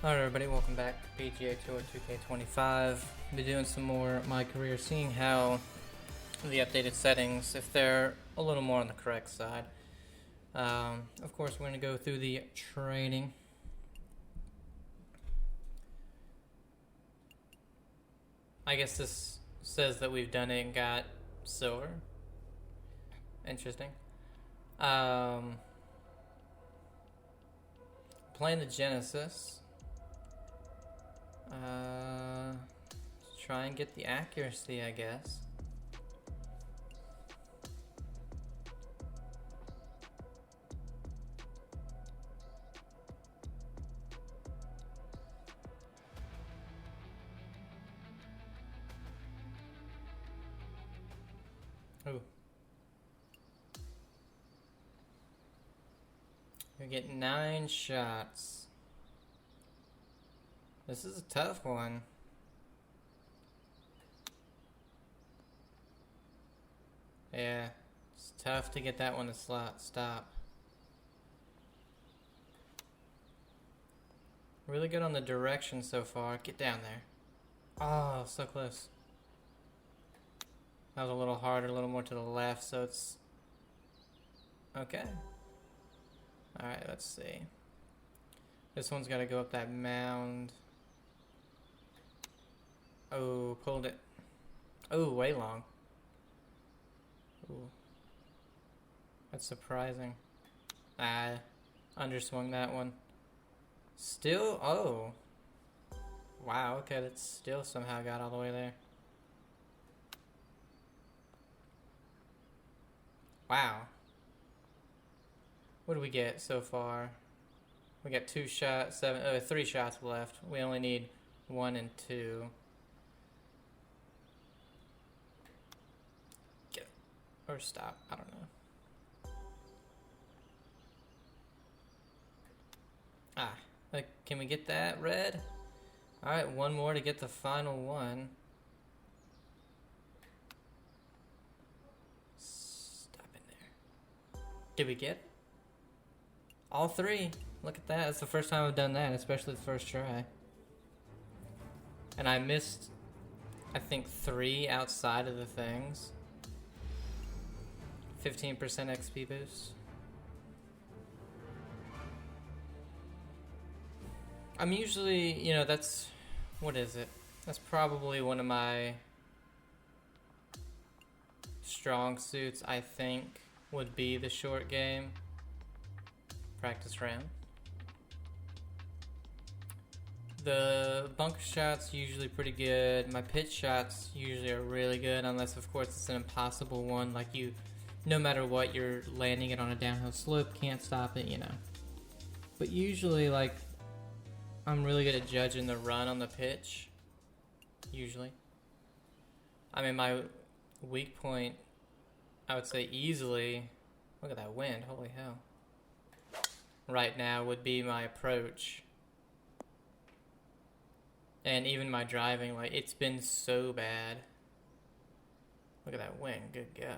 Alright everybody, welcome back to PGA Tour 2K25. Be doing some more of my career, seeing how the updated settings, if they're a little more on the correct side. Of course, we're going to go through the training. I guess this says that we've done it and got silver. Interesting. Playing the Genesis. Try and get the accuracy, I guess. Ooh. We get 9 shots. This is a tough one. Yeah, it's tough to get that one to stop. Really good on the direction so far. Get down there. Oh, so close. That was a little harder, a little more to the left, so it's okay. Alright, let's see. This one's got to go up that mound. Oh, pulled it. Oh, way long. Ooh. That's surprising. I underswung that one. Still, oh. Wow, okay, that still somehow got all the way there. Wow. What do we get so far? We got 3 shots left. We only need 1 and 2. Get it. Or stop. I don't know. Ah. Can we get that red? Alright, 1 more to get the final one. Stop in there. Did we get it? All 3. Look at that. That's the first time I've done that, especially the first try. And I missed, I think, 3 outside of the things. 15% XP boost. I'm usually, that's, what is it? That's probably one of my strong suits, I think, would be the short game. Practice round. The bunker shots usually pretty good. My pitch shots usually are really good, unless of course it's an impossible one, like no matter what, you're landing it on a downhill slope, can't stop it, But usually, like, I'm really good at judging the run on the pitch. Usually. I mean, my weak point, I would say easily, look at that wind, holy hell. Right now would be my approach. And even my driving, like, it's been so bad. Look at that wind, good God.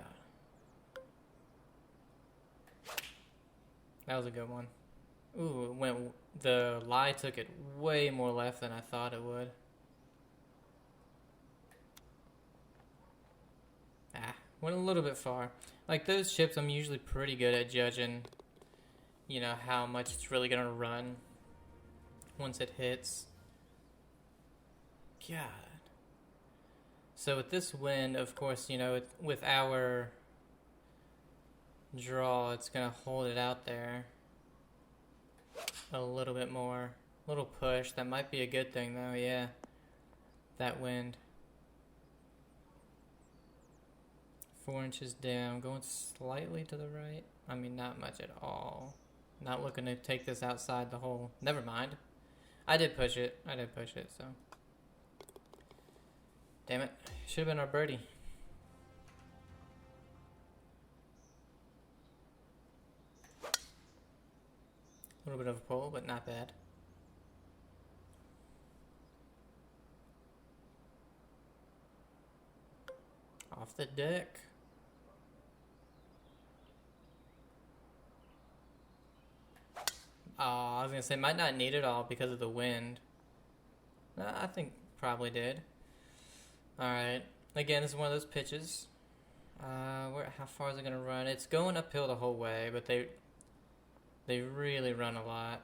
That was a good one. Ooh, the lie took it way more left than I thought it would. Went a little bit far. Like, those chips, I'm usually pretty good at judging, how much it's really gonna run once it hits. God. So with this wind, of course, with our draw, it's gonna hold it out there a little bit more. A little push. That might be a good thing, though, yeah. That wind. 4 inches down, going slightly to the right. I mean, not much at all. Not looking to take this outside the hole. Never mind. I did push it, so. Damn it. Should have been our birdie. A little bit of a pull, but not bad. Off the deck. I was gonna say might not need it all because of the wind. No, I think probably did. All right. Again, this is one of those pitches. How far is it gonna run? It's going uphill the whole way, but they really run a lot.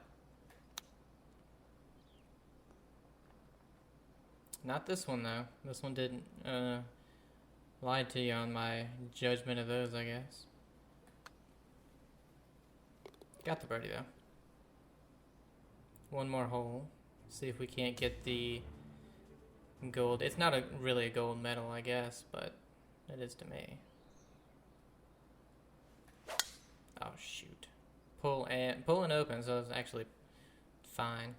Not this one though. This one didn't lie to you on my judgment of those, I guess. Got the birdie though. One more hole. See if we can't get the gold. It's not really a gold medal, I guess, but it is to me. Oh shoot. Pull and open, so it's actually fine.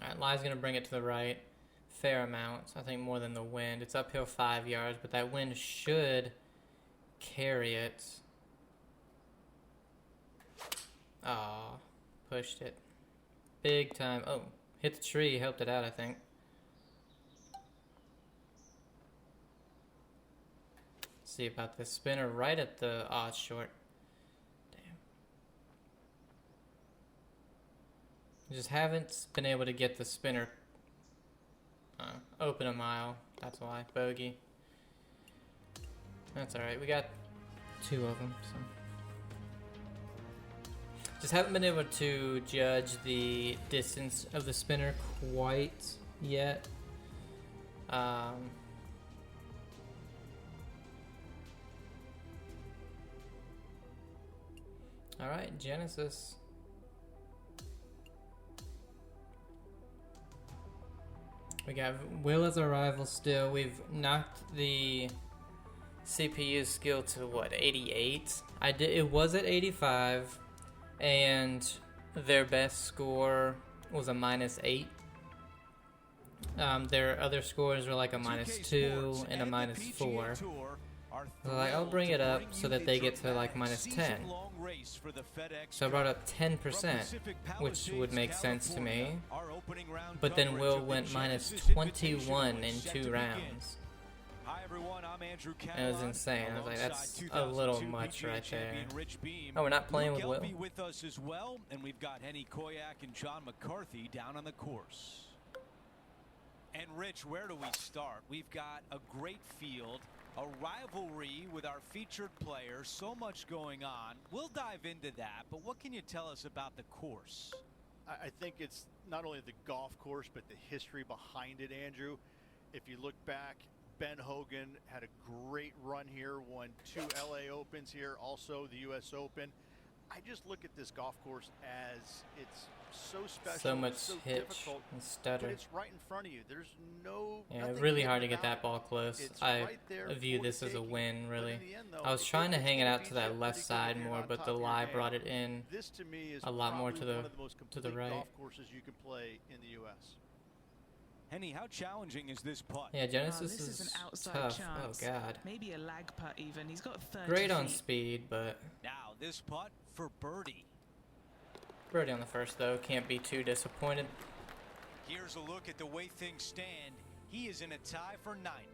Alright, Lie's gonna bring it to the right. Fair amount. I think more than the wind. It's uphill 5 yards, but that wind should carry it. Aw, pushed it. Big time. Oh, hit the tree, helped it out, I think. See about this spinner right at the it's short. Damn. Just haven't been able to get the spinner open a mile. That's why. Bogey. That's alright. We got 2 of them, so. Just haven't been able to judge the distance of the spinner quite yet. Alright, Genesis. We got Will as our rival still. We've knocked the CPU skill to what, 88? It was at 85, and their best score was a -8. Their other scores were like a -2 and a -4. So like, I'll bring it up so that they get to like -10. So I brought up 10%, which would make sense to me. But then Will went -21 in 2 rounds. And it was insane. I was like, that's a little much right there. Oh, we're not playing with Will. With us as well, and we've got Henny Koyak and John McCarthy down on the course. And Rich, where do we start? We've got a great field, a rivalry with our featured players, so much going on. We'll dive into that, but what can you tell us about the course? I think it's not only the golf course, but the history behind it, Andrew. If you look back, Ben Hogan had a great run here, won 2 LA Opens here, also the US Open. I just look at this golf course as it's so special, so much so hitch difficult, and stutter. but it's right in front of you. There's no really hard to get that ball close. I right view this as a win, really. I was trying to hang it out to that left side more, but the lie brought it in this to me is a lot more to the right. golf courses you can play in the US. Henny, how challenging is this putt? Yeah, Genesis this is an outside tough. chance. Oh god. Maybe a lag putt even. He's got 30 Great on feet. speed, but Now this putt for birdie. birdie on the first though. Can't be too disappointed. Here's a look at the way things stand. He is in a tie for 9th.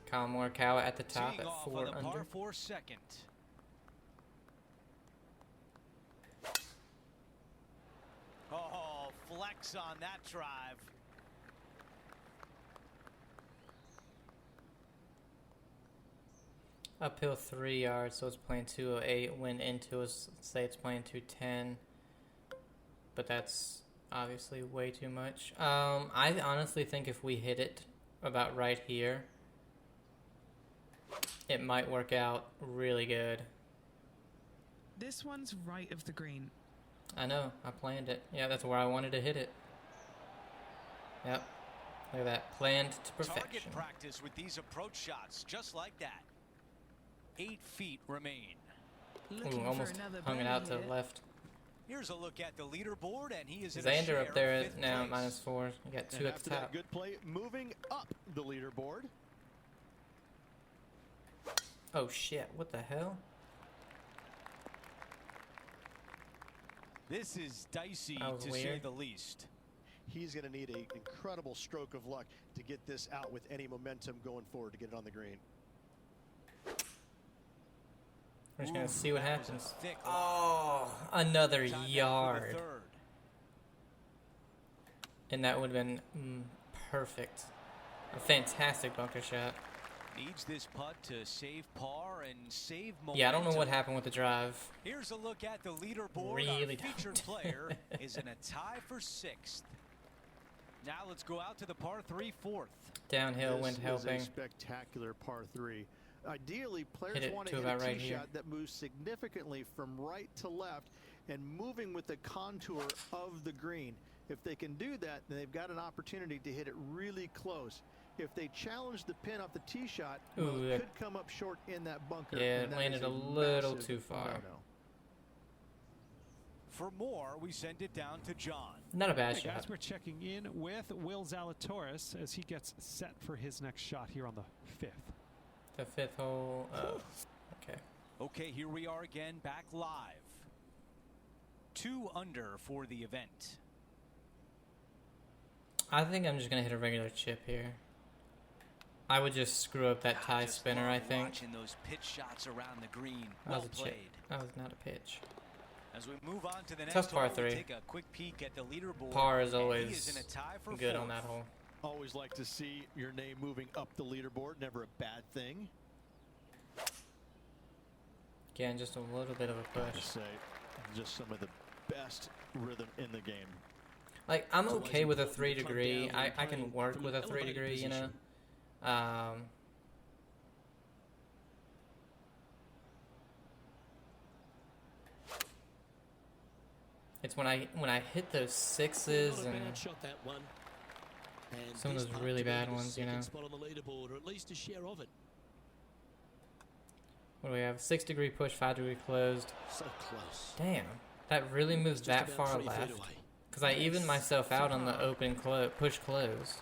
Colin Morikawa at the top Teeing at off 4 on the under. par 4 second. Oh, flex on that drive. Uphill 3 yards, so it's playing 208. Went into us, let's say it's playing 210. But that's obviously way too much. I honestly think if we hit it about right here, it might work out really good. This one's right of the green. I know, I planned it. Yeah, that's where I wanted to hit it. Yep. Look at that. Planned to perfection. Target practice with these approach shots, just like that. 8 feet remain. Looking Ooh, almost for another hung it out to birdie the here. left. Here's a look at the leaderboard, and he is in a Xander share up there of at 5th now place. -4. You got 2 And at after the that top. good play, moving up the leaderboard. Oh shit, what the hell? This is dicey, That was to say weird. the least. He's going to need an incredible stroke of luck to get this out with any momentum going forward to get it on the green. We're just gonna see what that was a happens. thick Oh, another Time back for the yard. third. And that would have been perfect. A fantastic bunker shot. Needs this putt to save par and save momentum. Yeah, I don't know what happened with the drive. Here's a look at the leaderboard. Really Our featured don't. player is in a tie for 6th. Now let's go out to the par 3 fourth. Downhill, This wind is helping. a spectacular par 3. Ideally, players Hit it want to to hit about a right tee here. shot that moves significantly from right to left and moving with the contour of the green. If they can do that, then they've got an opportunity to hit it really close. If they challenge the pin off the tee shot, well, Ooh, it that- could come up short in that bunker. Yeah, and it that landed is a little massive too far. no-no. For more, we send it down to John. Not a bad Hey shot. guys, we're checking in with Will Zalatoris as he gets set for his next shot here on the 5th. The 5th hole. Okay. Okay, here we are again, back live. 2 under for the event. I think I'm just gonna hit a regular chip here. I would just screw up that tie Just spinner, I love think. Watching those pitch shots around the green. That Well was a chip. played. That was not a pitch. As we move on to the next Tough par hole, we'll 3. take a quick peek at the leaderboard. Par is and he always is in a tie for good 4th. on that hole. Always like to see your name moving up the leaderboard. Never a bad thing. Again, just a little bit of a Gotta push. say, just some of the best rhythm in the game. Like, I'm It's always okay with a important 3 to climb degree. down I and can play work from with an a 3 elevated degree, you know. position. It's when I hit those sixes Not a and bad shot, that one. And some of this those putt really to be bad in the ones, you second know. spot on the leaderboard, or at least a share of it. what do we have? 6 degree push, 5 degree closed. So close. Damn, that really moves Just that about far 3 feet left. away. Because I evened myself out on the open push close.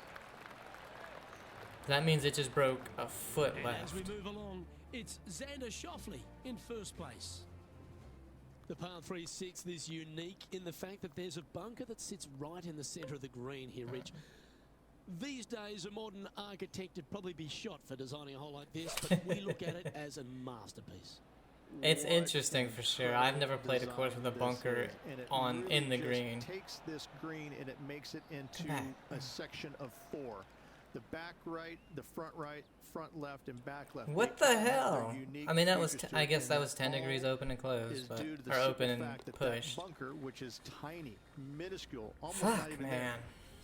That means it just broke a foot And left. as we move along, it's Xander Schauffele in first place. The par 3 6 is unique in the fact that there's a bunker that sits right in the centre of the green here, Rich. These days, a modern architect would probably be shot for designing a hole like this, but we look at it as a masterpiece. It's What interesting an for sure. I've never incredible played a course with a design bunker this is, and it in the just green. Takes this green and it makes it into that. a section of 4. The back right, the front left, and back left. What They the all have their hell? unique I mean, that was features to I it, guess and that was 10 all degrees open and is closed, but due to the or simple open and fact that pushed. that bunker, which is tiny, minuscule, almost not Fuck, even man.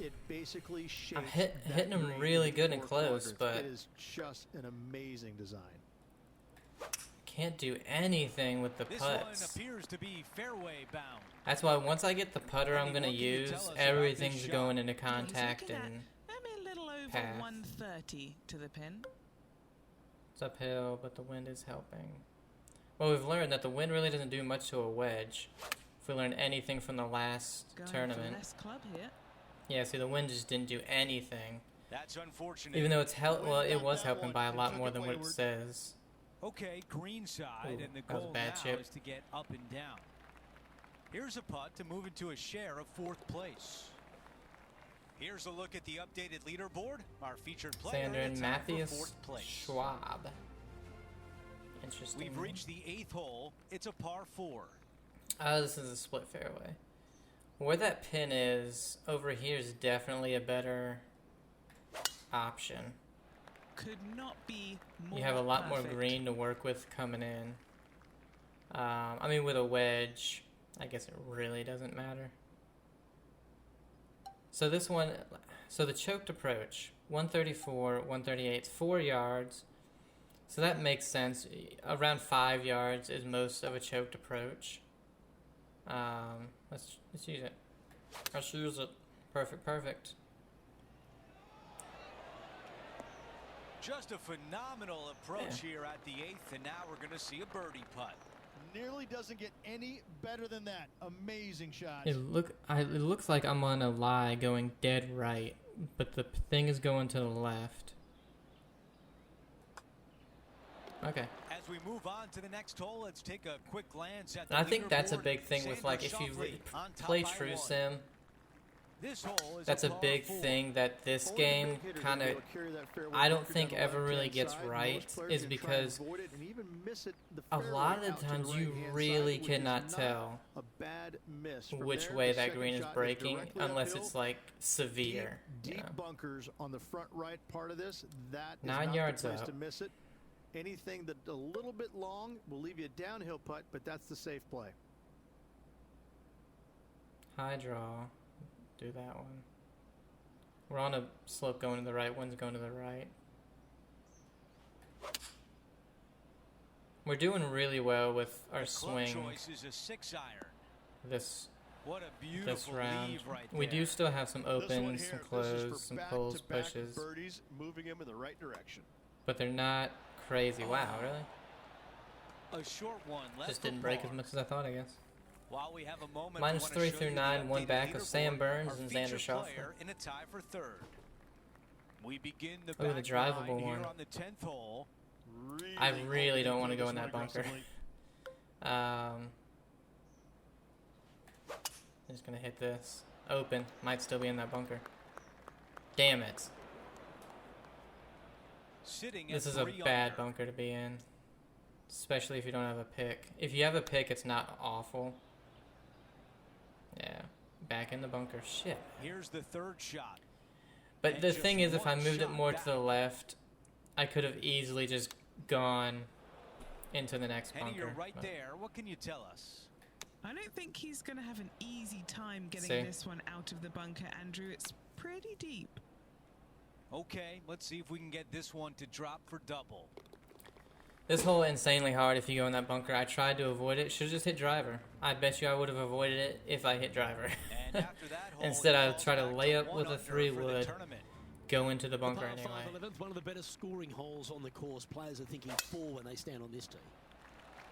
there, it basically shapes hitting that them green really in good and 4 close, quadrants. but- it is just an amazing design. Can't do anything with the This one putts. appears to be fairway bound. That's why once I get the putter I'm gonna What can you use, tell us about everything's this shot? going into He's contact looking at and maybe a little over path. 130 to the pin. it's uphill, but the wind is helping. Well, we've learned that the wind really doesn't do much to a wedge. If we learned anything from the last Going tournament. for less club here. Yeah, see, the wind just didn't do anything. That's unfortunate. Even though it's well, it Wind was got that helping one by a and lot took more it than what it wayward. says. Okay, green side, Ooh, and the that was a goal bad now chip. is to get up and down. Here's a putt to move into a share of 4th place. Here's a look at the updated leaderboard. Our featured player Sander in and the tie for Matthias 4th place. Schwab. Interesting. We've reached the 8th hole. It's a par 4. This is a split fairway. Where that pin is, over here is definitely a better option. Could not be more You have a lot more perfect. green to work with coming in. I mean, with a wedge, I guess it really doesn't matter. So this one, so the choked approach, 134, 138, it's 4 yards. So that makes sense. Around 5 yards is most of a choked approach. Let's use it. Let's use it. Perfect, perfect. Just a phenomenal approach here at the 8th, and now we're going to see a birdie putt. Nearly doesn't get any better than that. Amazing shot. It looks like I'm on a lie going dead right, but the thing is going to the left. Okay. As we move on to the next hole, let's take a quick glance at the And I think that's a leaderboard. big thing with, Xander like, if you Schauffele on top play by True 1. Sim, This hole is That's a par big 4. thing that this game kind of, I don't think ever really gets right, is because a lot of the times you really cannot tell which way that green is breaking unless it's like severe. Deep bunkers on the front right part of this. That is 9 not yards the place up. to miss it. Anything that a little bit long will leave you a downhill putt, but that's the safe play. High draw. Do that one. We're on a slope going to the right. One's going to the right. We're doing really well with our swing Choice is a 6-iron. this What a beautiful round. leave right We there. do still have some This one opens, some here, this is close, for some pulls, back-to-back pushes, birdies, moving him in the right direction. but they're not crazy. Wow, really? A short one left Just for didn't break as par. much as I thought, I guess. While we have a moment, we Minus wanna 3 show through you 9, the one updated back of Sam leaderboard. Burns Our and Xander featured Schauffele. player in a tie for 3rd. We begin the Ooh, the back drivable nine one. here on the 10th hole. I really don't want to do go in this that one bunker. aggressively. I'm just gonna hit this. Open. Might still be in that bunker. Damn it. Sitting This at is a 3 bad under. bunker to be in. Especially if you don't have a pick. If you have a pick, it's not awful. Yeah. Back in the bunker. Shit. Here's the 3rd shot. But And the just thing is, if I one moved it shot more back. to the left, I could have easily just gone into the next Henny, bunker. you're right but- there. What can you tell us? I don't think he's going to have an easy time getting See? this one out of the bunker, Andrew. It's pretty deep. Okay, let's see if we can get this one to drop for double. This hole insanely hard if you go in that bunker. I tried to avoid it. Should have just hit driver. I bet you I would have avoided it if I hit driver. And after that hole, Instead, he I falls try to back lay up 1 with a under 3 for the wood. tournament. Go into the bunker the par anyway. 5 11th, one of the better scoring holes on the course. Players are thinking 4 when they stand on this tee.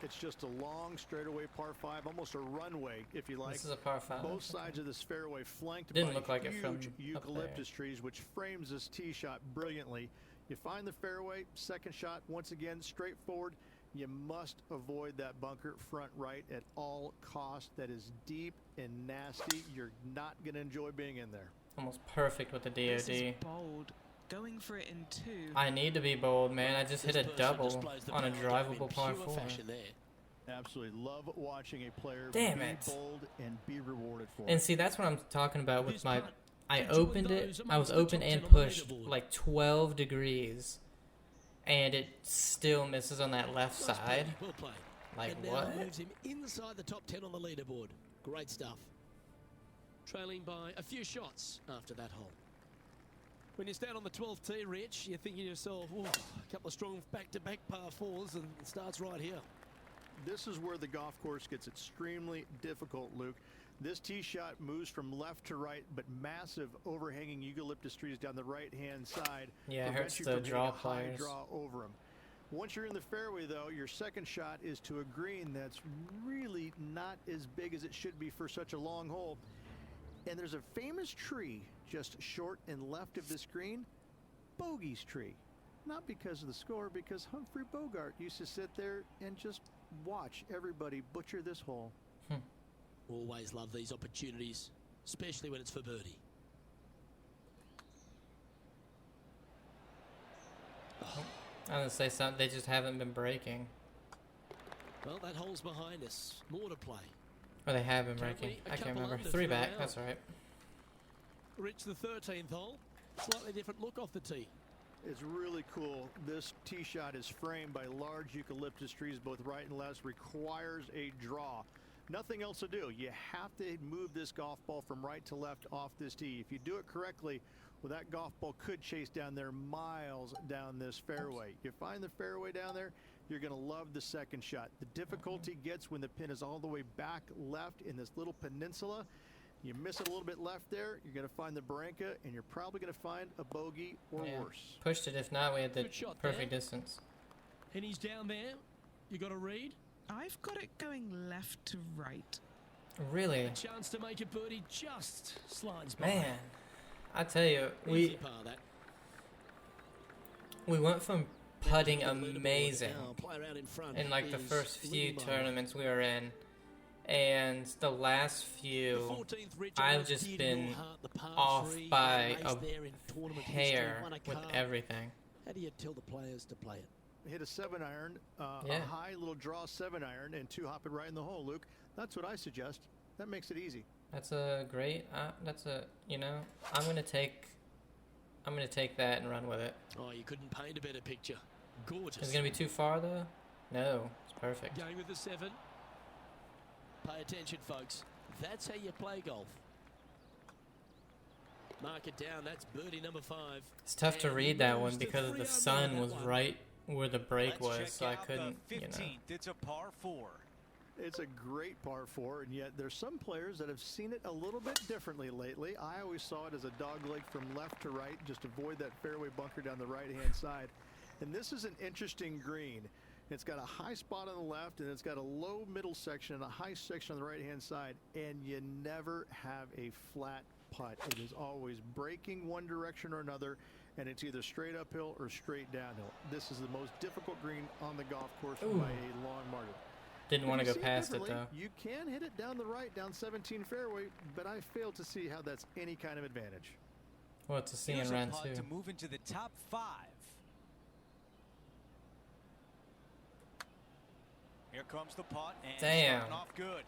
It's just a long straightaway par 5, almost a runway, if you like. This is a par 5. Both sides of this fairway flanked Didn't by look like it huge from up eucalyptus trees, which frames this tee shot brilliantly. You find the fairway, second shot, once again, straightforward. You must avoid that bunker front right at all costs. That is deep and nasty. You're not going to enjoy being in there. Almost perfect with the This is DOD. bold. Going for it in 2. I need to be bold, man. I just hit a This person double displays the on a power game in drivable par pure 4. fashion there. Absolutely love watching a player Damn be it. bold and be rewarded for And it. see, that's what I'm talking about with This my... putt I could join opened it. those I was amongst the open top and 10 on the pushed leaderboard. like 12 degrees. And it still misses on that left Nice side. birdie, well played. Like, and now what? moves him inside the top 10 on the leaderboard. Great stuff. Trailing by a few shots after that hole. When you stand on the 12th tee, Rich, you're thinking to yourself, "Ooh, a couple of strong back-to-back par 4s, and it starts right here." This is where the golf course gets extremely difficult, Luke. This tee shot moves from left to right, but massive overhanging eucalyptus trees down the right-hand side. Yeah, it prevent hurts you the from hitting draw a high players. draw over them. Once you're in the fairway, though, your second shot is to a green that's really not as big as it should be for such a long hole. And there's a famous tree just short and left of this green, Bogey's tree. Not because of the score, because Humphrey Bogart used to sit there and just watch everybody butcher this hole. Always love these opportunities, especially when it's for birdie. I was gonna say something. They just haven't been breaking. Well, that hole's behind us. More to play. Or they have been Currently, breaking. a I can't couple remember. under 3 through back. now. That's all right. Rich, the 13th hole. Slightly different look off the tee. It's really cool. This tee shot is framed by large eucalyptus trees, both right and left. Requires a draw. Nothing else to do. You have to move this golf ball from right to left off this tee. If you do it correctly, well, that golf ball could chase down there miles down this fairway. You find the fairway down there, you're going to love the second shot. The difficulty gets when the pin is all the way back left in this little peninsula. You miss it a little bit left there, you're going to find the Barranca, and you're probably going to find a bogey or Yeah. worse. Pushed it. If not, we had the Good shot perfect there. distance. And he's down there. You got a read. I've got it going left to right. Really? A chance to make a birdie just slides by. Man. I tell you, Easy we par that. went from putting Leaderboard amazing now, player out in front in like the is first few Limbo. tournaments we were in. And the last The few, 14th, Rich, I've almost just dear to been your heart, the par off 3, by race a there in tournament hair history, won a with card. everything. How do you tell the players to play it? Hit a 7-iron, Yeah. a high little draw 7-iron, and 2 hop it right in the hole, Luke. That's what I suggest. That makes it easy. That's a great. That's a. You know, I'm gonna take that and run with it. Oh, you couldn't paint a better picture. Gorgeous. Is it gonna be too far though? No, it's perfect. Going with the 7. Pay attention, folks. That's how you play golf. Mark it down. That's birdie number 5. It's tough to And read he that moves one to because 3 the under sun that was one. right where the break Let's was, check so I out couldn't, the you know. 15th. It's a par 4. It's a great par 4, and yet there's some players that have seen it a little bit differently lately. I always saw it as a dogleg from left to right, just avoid that fairway bunker down the right-hand side. And this is an interesting green. It's got a high spot on the left, and it's got a low middle section and a high section on the right-hand side, and you never have a flat putt. It is always breaking one direction or another, and it's either straight uphill or straight downhill. This is the most difficult green on the golf course Ooh. by a long margin. Didn't want to You go see past it differently. though. You can hit it down the right, down 17 fairway, but I fail to see how that's any kind of advantage. Well, it's a see Here's and a run putt too. to move into the top 5. Here comes the putt, and Damn. starting off good.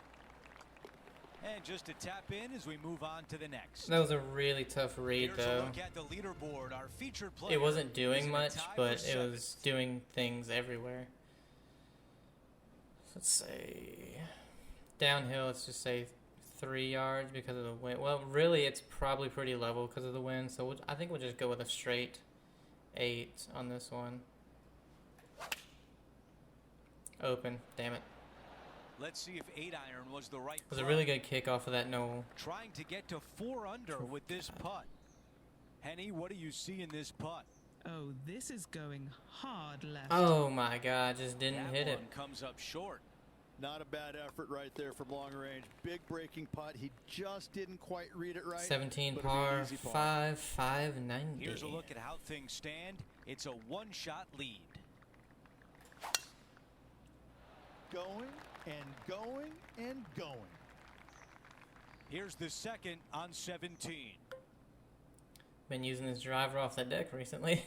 And just to tap in as we move on to the next. That was a really tough read Here's a though. look at the leaderboard. Our featured player It wasn't is doing in a much, tie for but it seventh. was doing things everywhere. Let's say downhill. Let's just say 3 yards because of the wind. Well, really, it's probably pretty level because of the wind. So I think we'll just go with a straight 8 on this one. Open. Damn it. Let's see if 8-iron was the right It was a club. really good kick off of that knoll. Trying to get to 4 under with this putt. Henny, what do you see in this putt? Oh, this is going hard left. Oh my God! Just didn't That hit it. one comes up short. Not a bad effort right there from long range. Big breaking putt. He just didn't quite read it right. 17 but it'll be par, an easy par. 590. Here's a look at how things stand. It's a 1-shot lead. Going and going and going. Here's the second on 17. Been using this driver off the deck recently.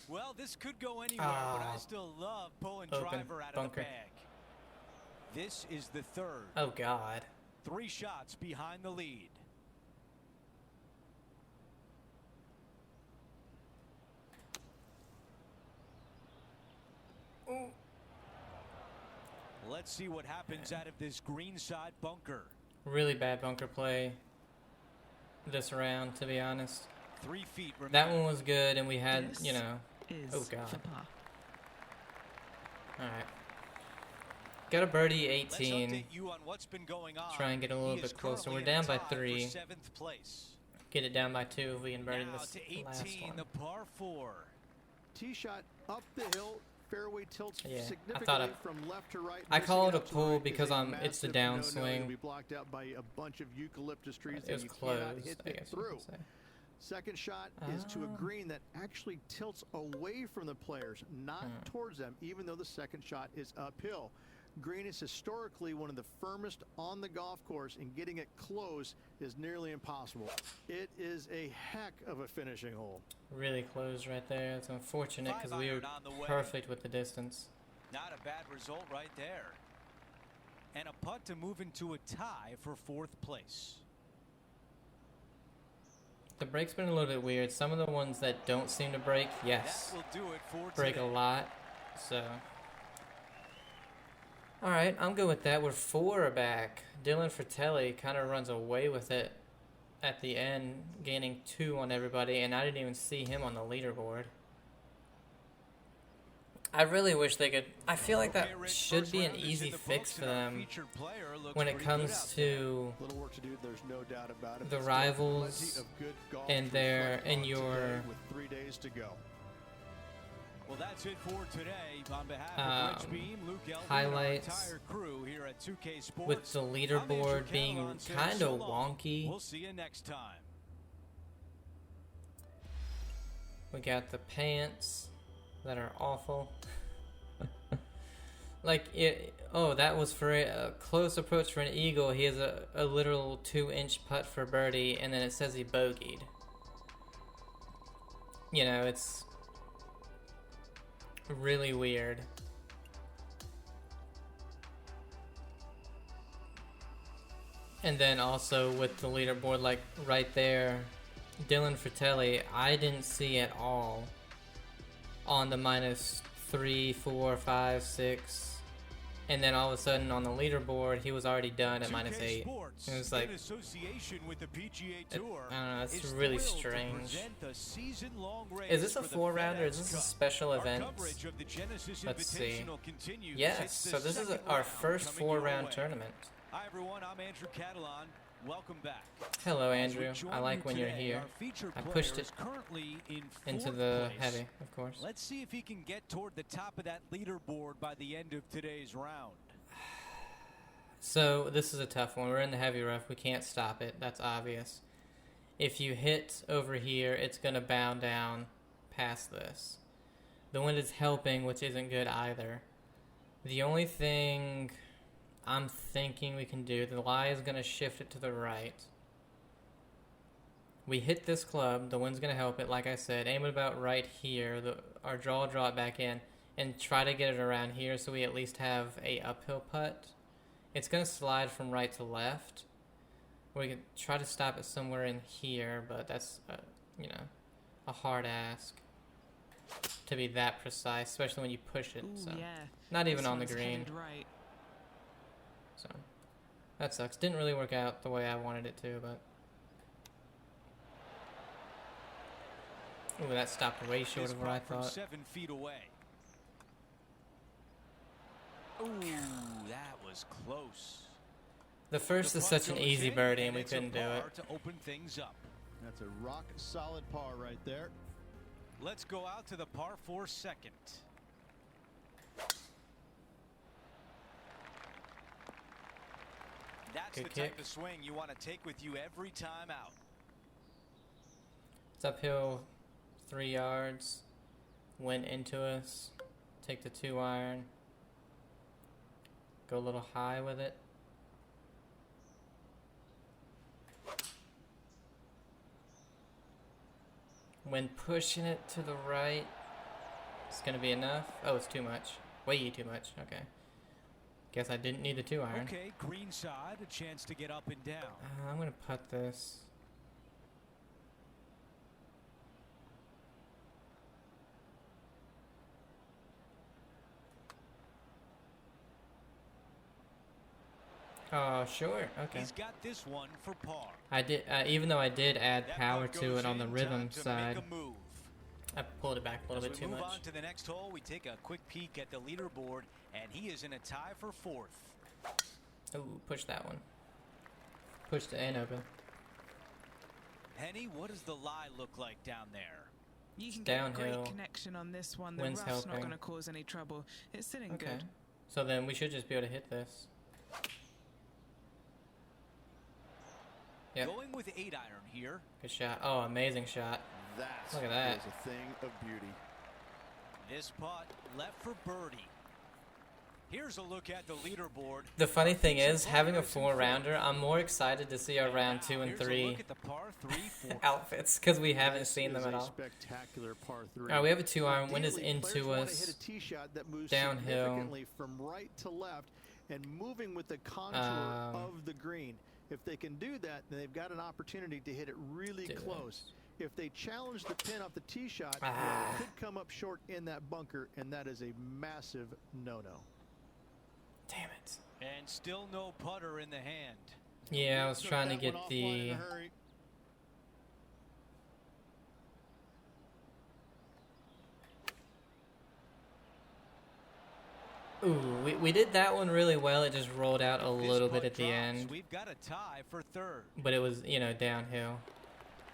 Well, this could go anywhere, but I still love pulling Open driver out bunker. of the bag. This is the third. Oh God. 3 shots behind the lead. Let's see what happens out of this greenside bunker. Really bad bunker play this round, to be honest. 3 feet remaining. That one was good, and we had, This you know. is Oh, God. for par. All right. Got a birdie, Let's 18. update you on what's been going on. Try and get a little He is bit closer. currently We're in down by tie for 3. 7th place. Get it down by 2 if we can birdie Now this to last 18, one. the par 4. Tee shot up the hill. Fairway tilts Yeah, I significantly thought from left to right. I Missing call it a out to pull right is because a it's the massive no-no. downswing. It'll be blocked out by a bunch of eucalyptus trees It that was you close, cannot hit I it guess you through. could say. Second shot is to a Ah. green that actually tilts away from the players, not towards them, even though the second shot is uphill. Green is historically one of the firmest on the golf course, and getting it close is nearly impossible. It is a heck of a finishing hole. Really close right there. It's unfortunate because we 5-iron were on the way. perfect with the distance. Not a bad result right there. And a putt to move into a tie for 4th place. The break's been a little bit weird. Some of the ones that don't seem to break, yes, That will do it for break a today. lot. So, all right, I'm good with that. We're 4 back. Dylan Fratelli kind of runs away with it at the end, gaining 2 on everybody, and I didn't even see him on the leaderboard. I really wish they could. I feel like that Okay, Rich, should first be an round is easy in the fix books, for and our them featured player looks when it pretty good comes out there. to Little work to do, there's no doubt about it. the but still rivals plenty of good golf and to their reflect and on your today with 3 days to go. Well, that's it for today. On behalf of Rich Beam, Luke Elvin, highlights and our entire crew here at 2K Sports. with the I'm leaderboard Andrew being Catalan saying kind so of long. wonky. We'll see you next time. We got the pants that are awful. Like, oh, that was for a close approach for an eagle. He has a literal 2-inch putt for birdie, and then it says he bogeyed. You know, it's really weird. And then also with the leaderboard, like right there, Dylan Fratelli, I didn't see at all on the -3, 4, 5, 6. And then all of a sudden on the leaderboard, he was already done at -8. It was like, in association with the PGA Tour, I don't know, it's is really thrilled to strange. present the season-long race Is this a for the 4-rounder? Is FedEx this a Cup. special Our event? coverage of the Genesis Let's see. Invitational continues. Yes, It's the so this is second our round first coming your 4-round way. tournament. Hi everyone, I'm Andrew Catalan. Welcome back. Hello, As we Andrew. join I like you when you're today, here. our featured I player pushed is it currently in into fourth the place. heavy, of course. Let's see if he can get toward the top of that leaderboard by the end of today's round. So this is a tough one. We're in the heavy rough. We can't stop it. That's obvious. If you hit over here, it's going to bound down past this. The wind is helping, which isn't good either. The only thing I'm thinking we can do, the lie is going to shift it to the right. We hit this club. The wind's going to help it, like I said. Aim it about right here. Our draw will draw it back in. And try to get it around here so we at least have a uphill putt. It's going to slide from right to left. We can try to stop it somewhere in here, but that's, you know, a hard ask to be that precise, especially when you push it. Ooh, So yeah. not even This on the one's green. headed right. So that sucks. Didn't really work out the way I wanted it to, but ooh, that stopped way short This of what I putt from thought. 7 feet away. Ooh, that was close. The first The is putt such an goes easy in, birdie, and and we it's a couldn't do it. par to open things up. That's a rock solid par right there. Let's go out to the par 4 second. That's Good the kick. type of swing you want to take with you every time out. It's uphill 3 yards. Went into us. Take the 2-iron. Go a little high with it. When pushing it to the right, it's going to be enough. Oh, it's too much. Way too much. Okay. Guess I didn't need the 2-iron. Okay, green side, a chance to get up and down. I'm going to putt this. Oh, sure. Okay. He's got this one for par. I did, even though I did add That power putt to goes it on the in, rhythm time to side. make a move. I pulled it back a little As bit we too move much. on to the next hole, we take a quick peek at the leaderboard, and he is in a tie for 4th. Ooh, push that one. Push the end open. Henny, what does the lie look like down there? You can It's get downhill. great connection on this one. The Wind's rough's not helping. going to cause any trouble. It's sitting Okay. good. So then we should just be able to hit this. Yep. Going with 8-iron here. Good shot. Oh, amazing shot. That Look at that. is a thing of beauty. This putt left for birdie. Here's a look at the leaderboard. The funny thing is, having a 4-rounder, I'm more excited to see our round Now, 2 and here's a 3 look at the par 3 4. outfits because we haven't This seen them is at a all. Spectacular par 3. All right, we have a 2-iron. Wind is Ideally, into players wanna us. hit a tee shot that moves Downhill. significantly from right to left and moving with the contour of the green. If they can do that, then they've got an opportunity to hit it really Do close. If they challenge the pin off the tee shot, Ah. it could come up short in that bunker, and that is a massive no-no. Damn it. And still no putter in the hand. Yeah, I was Took trying to that get one offline the... in a hurry. Ooh, we did that one really well. It just rolled out a This little bit putt at the drops. end. We've got a tie for 3rd. But it was, you know, downhill.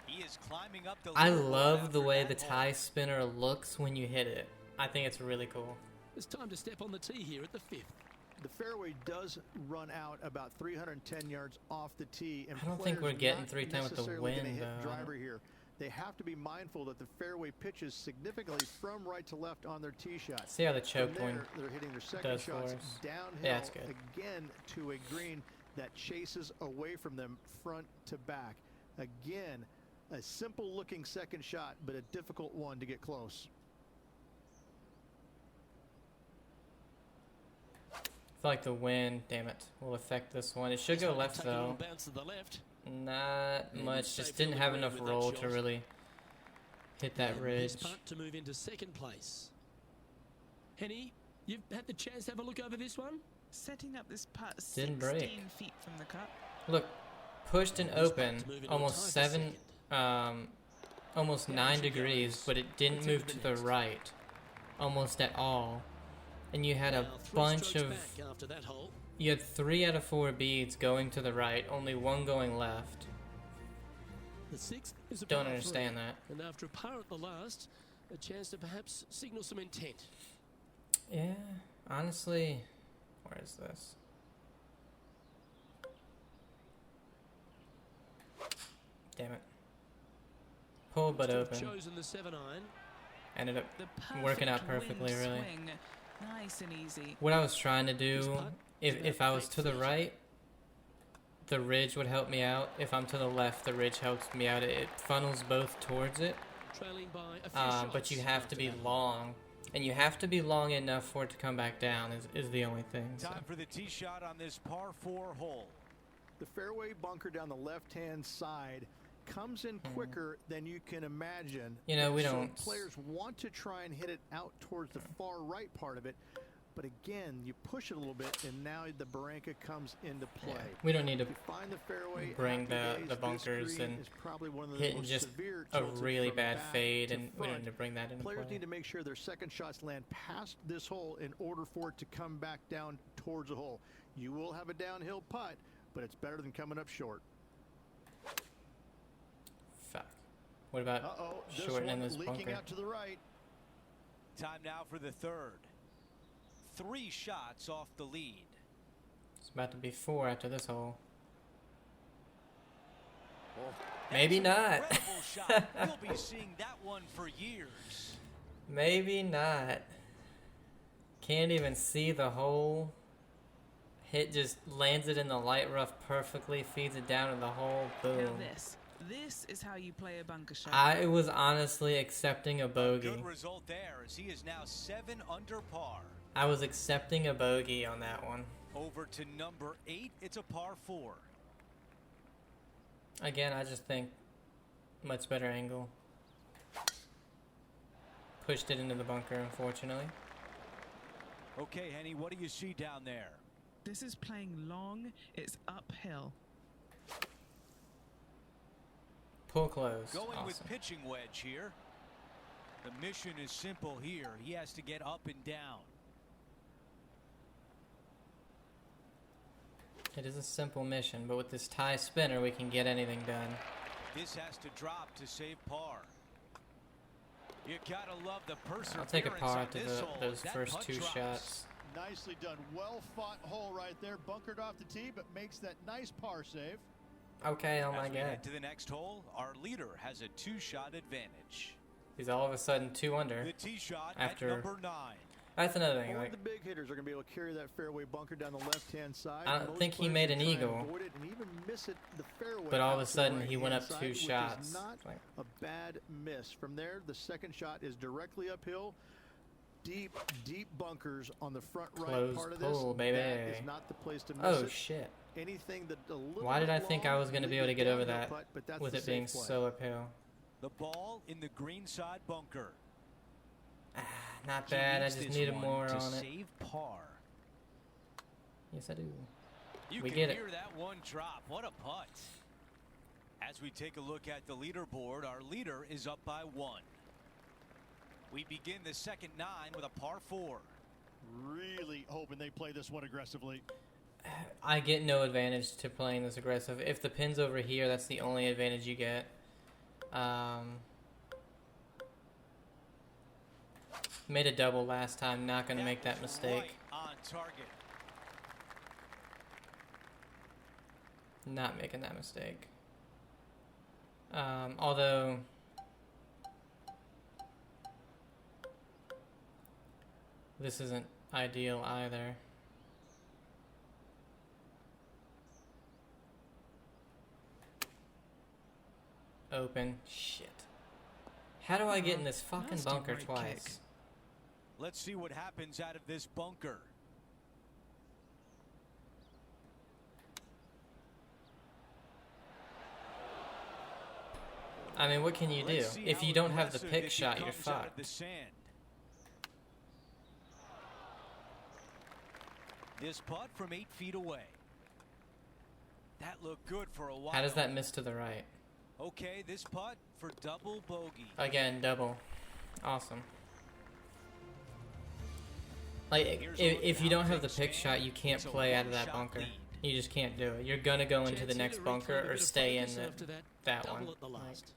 He is climbing up the I leaderboard love the after way that the hole. tie spinner looks when you hit it. I think it's really cool. It's time to step on the tee here at the 5th. The fairway does run out about 310 yards off the tee, and I don't think players we're getting not 310 with the necessarily gonna wind, hit though. driver here. they have to be mindful that the fairway pitches significantly from right to left on their tee shots. See how the From choked there, one they're hitting their second does for shots us. downhill Yeah, that's good. again to a green that chases away from them front to back. Again, a simple looking second shot, but a difficult one to get close. I feel like the wind, damn it, will affect this one. It should go left Take a little though. bounce to the left. Not And much. safe Just didn't on the have green enough with that roll to shot. really hit that And ridge. his putt to move into second place. Henny, you've had the chance to have a look over this one? Setting up this putt Didn't 16 break. feet from the cup. Look, pushed and His putt open, to move into a almost tie for 7, second. almost Yeah, 9 she degrees, goes. but it didn't Let's move into to the the next. right, almost at all. And you had a Now, three bunch strokes of, back after that hole. you had 3 out of 4 beads going to the right, only 1 going left. The sixth is a Don't par understand three. that. And after a par at the last, a chance to perhaps signal some intent. Yeah, honestly, where is this? Damn it. Pull but Still open. chosen the 7-iron. Ended up The working out perfect perfectly, wind really. swing. Nice and easy. What I was trying to This do, putt if is I about was 8 to the feet. right, the ridge would help me out. If I'm to the left, the ridge helps me out. It funnels both towards it, Trailing by a few but you shots have to after be that. long. And you have to be long enough for it to come back down is the only thing. So. Time for the tee shot on this par 4 hole. The fairway bunker down the left-hand side comes in quicker than you can imagine. You know, we So don't- Players want to try and hit it out towards the far right part of it, but again, you push it a little bit, and now the barranca comes into play. Yeah, we don't need to If you find the fairway bring after the days, the this bunkers green and is probably one of the hitting most just severe a tilted really from bad back fade, to and we don't front. need to bring that into Players play. need to make sure their second shots land past this hole in order for it to come back down towards the hole. You will have a downhill putt, but it's better than coming up short. Fuck. What about Uh-oh, this shortening one this leaking bunker? out to the right. Time now for the third. 3 shots off the lead. It's about to be 4 after this hole. That's Maybe an not. incredible shot. We'll be seeing that one for years. Maybe not. Can't even see the hole. Hit just lands it in the light rough perfectly, feeds it down in the hole. Now Boom. this is how you play a bunker shot. I was honestly accepting a bogey. Good result there as he is now 7 under par. I was accepting a bogey on that one. Over to number 8. It's a par 4. Again, I just think much better angle. Pushed it into the bunker, unfortunately. Okay, Henny, what do you see down there? This is playing long. It's uphill. Pull close. Going Awesome. with pitching wedge here. The mission is simple here. He has to get up and down. It is a simple mission, but with this tie spinner, we can get anything done. This has to drop to save par. You gotta love the perseverance. I'll take a par on after this hole. those That first putt 2 drops. shots. Nicely done. Well fought hole right there. Bunkered off the tee, but makes that nice par save. Okay, oh As my we god. head to the next hole, our leader has a 2-shot advantage. He's all of a sudden 2 under. The tee shot After- at number 9. That's another thing. Only Like, the big hitters are going to be able to carry that fairway bunker down the left-hand side. I don't Most think he players made will an try and eagle. avoid it and even miss it the fairway but all of out a to the sudden, he went right-hand up side, 2 which is shots. not Like, a bad miss. From there, the second shot is directly uphill. Deep, deep bunkers on the front right Close part of pull, this. baby. That is not the place to miss oh it. shit. Anything that a little Why did bit I think I long, was going to be lead able to you get over downhill that putt, but that's with the it being safe play. so uphill? The ball in the green side bunker. Not He bad. I needs just this needed one more to on it. save par. Yes, I do. You We can get it. hear that one drop. What a putt. As we take a look at the leaderboard, our leader is up by 1. We begin the second 9 with a par 4. Really hoping they play this one aggressively. I get no advantage to playing this aggressive. If the pin's over here, that's the only advantage you get. Made a double last time. Not going to make that was mistake. Right on target. Not making that mistake. Although This isn't ideal either. Open. Shit. How do I get in this fucking Nasty bunker right twice? kick. Let's see what happens out of this bunker. I mean, what can you do? Let's see If how you don't have the aggressive pick it shot, you're becomes out of fucked. the sand. This putt from 8 feet away. That looked good for a while. How does that miss to the right? Okay, this putt for double bogey. Again, double. Awesome. Like, Here's a look if at you how don't have the things pick stand. shot, you can't It's a play out of that one-shot bunker. lead. You just can't do it. You're gonna go into the Chance next here to bunker reclaim a or bit of stay in focus the, after that double one. at the last.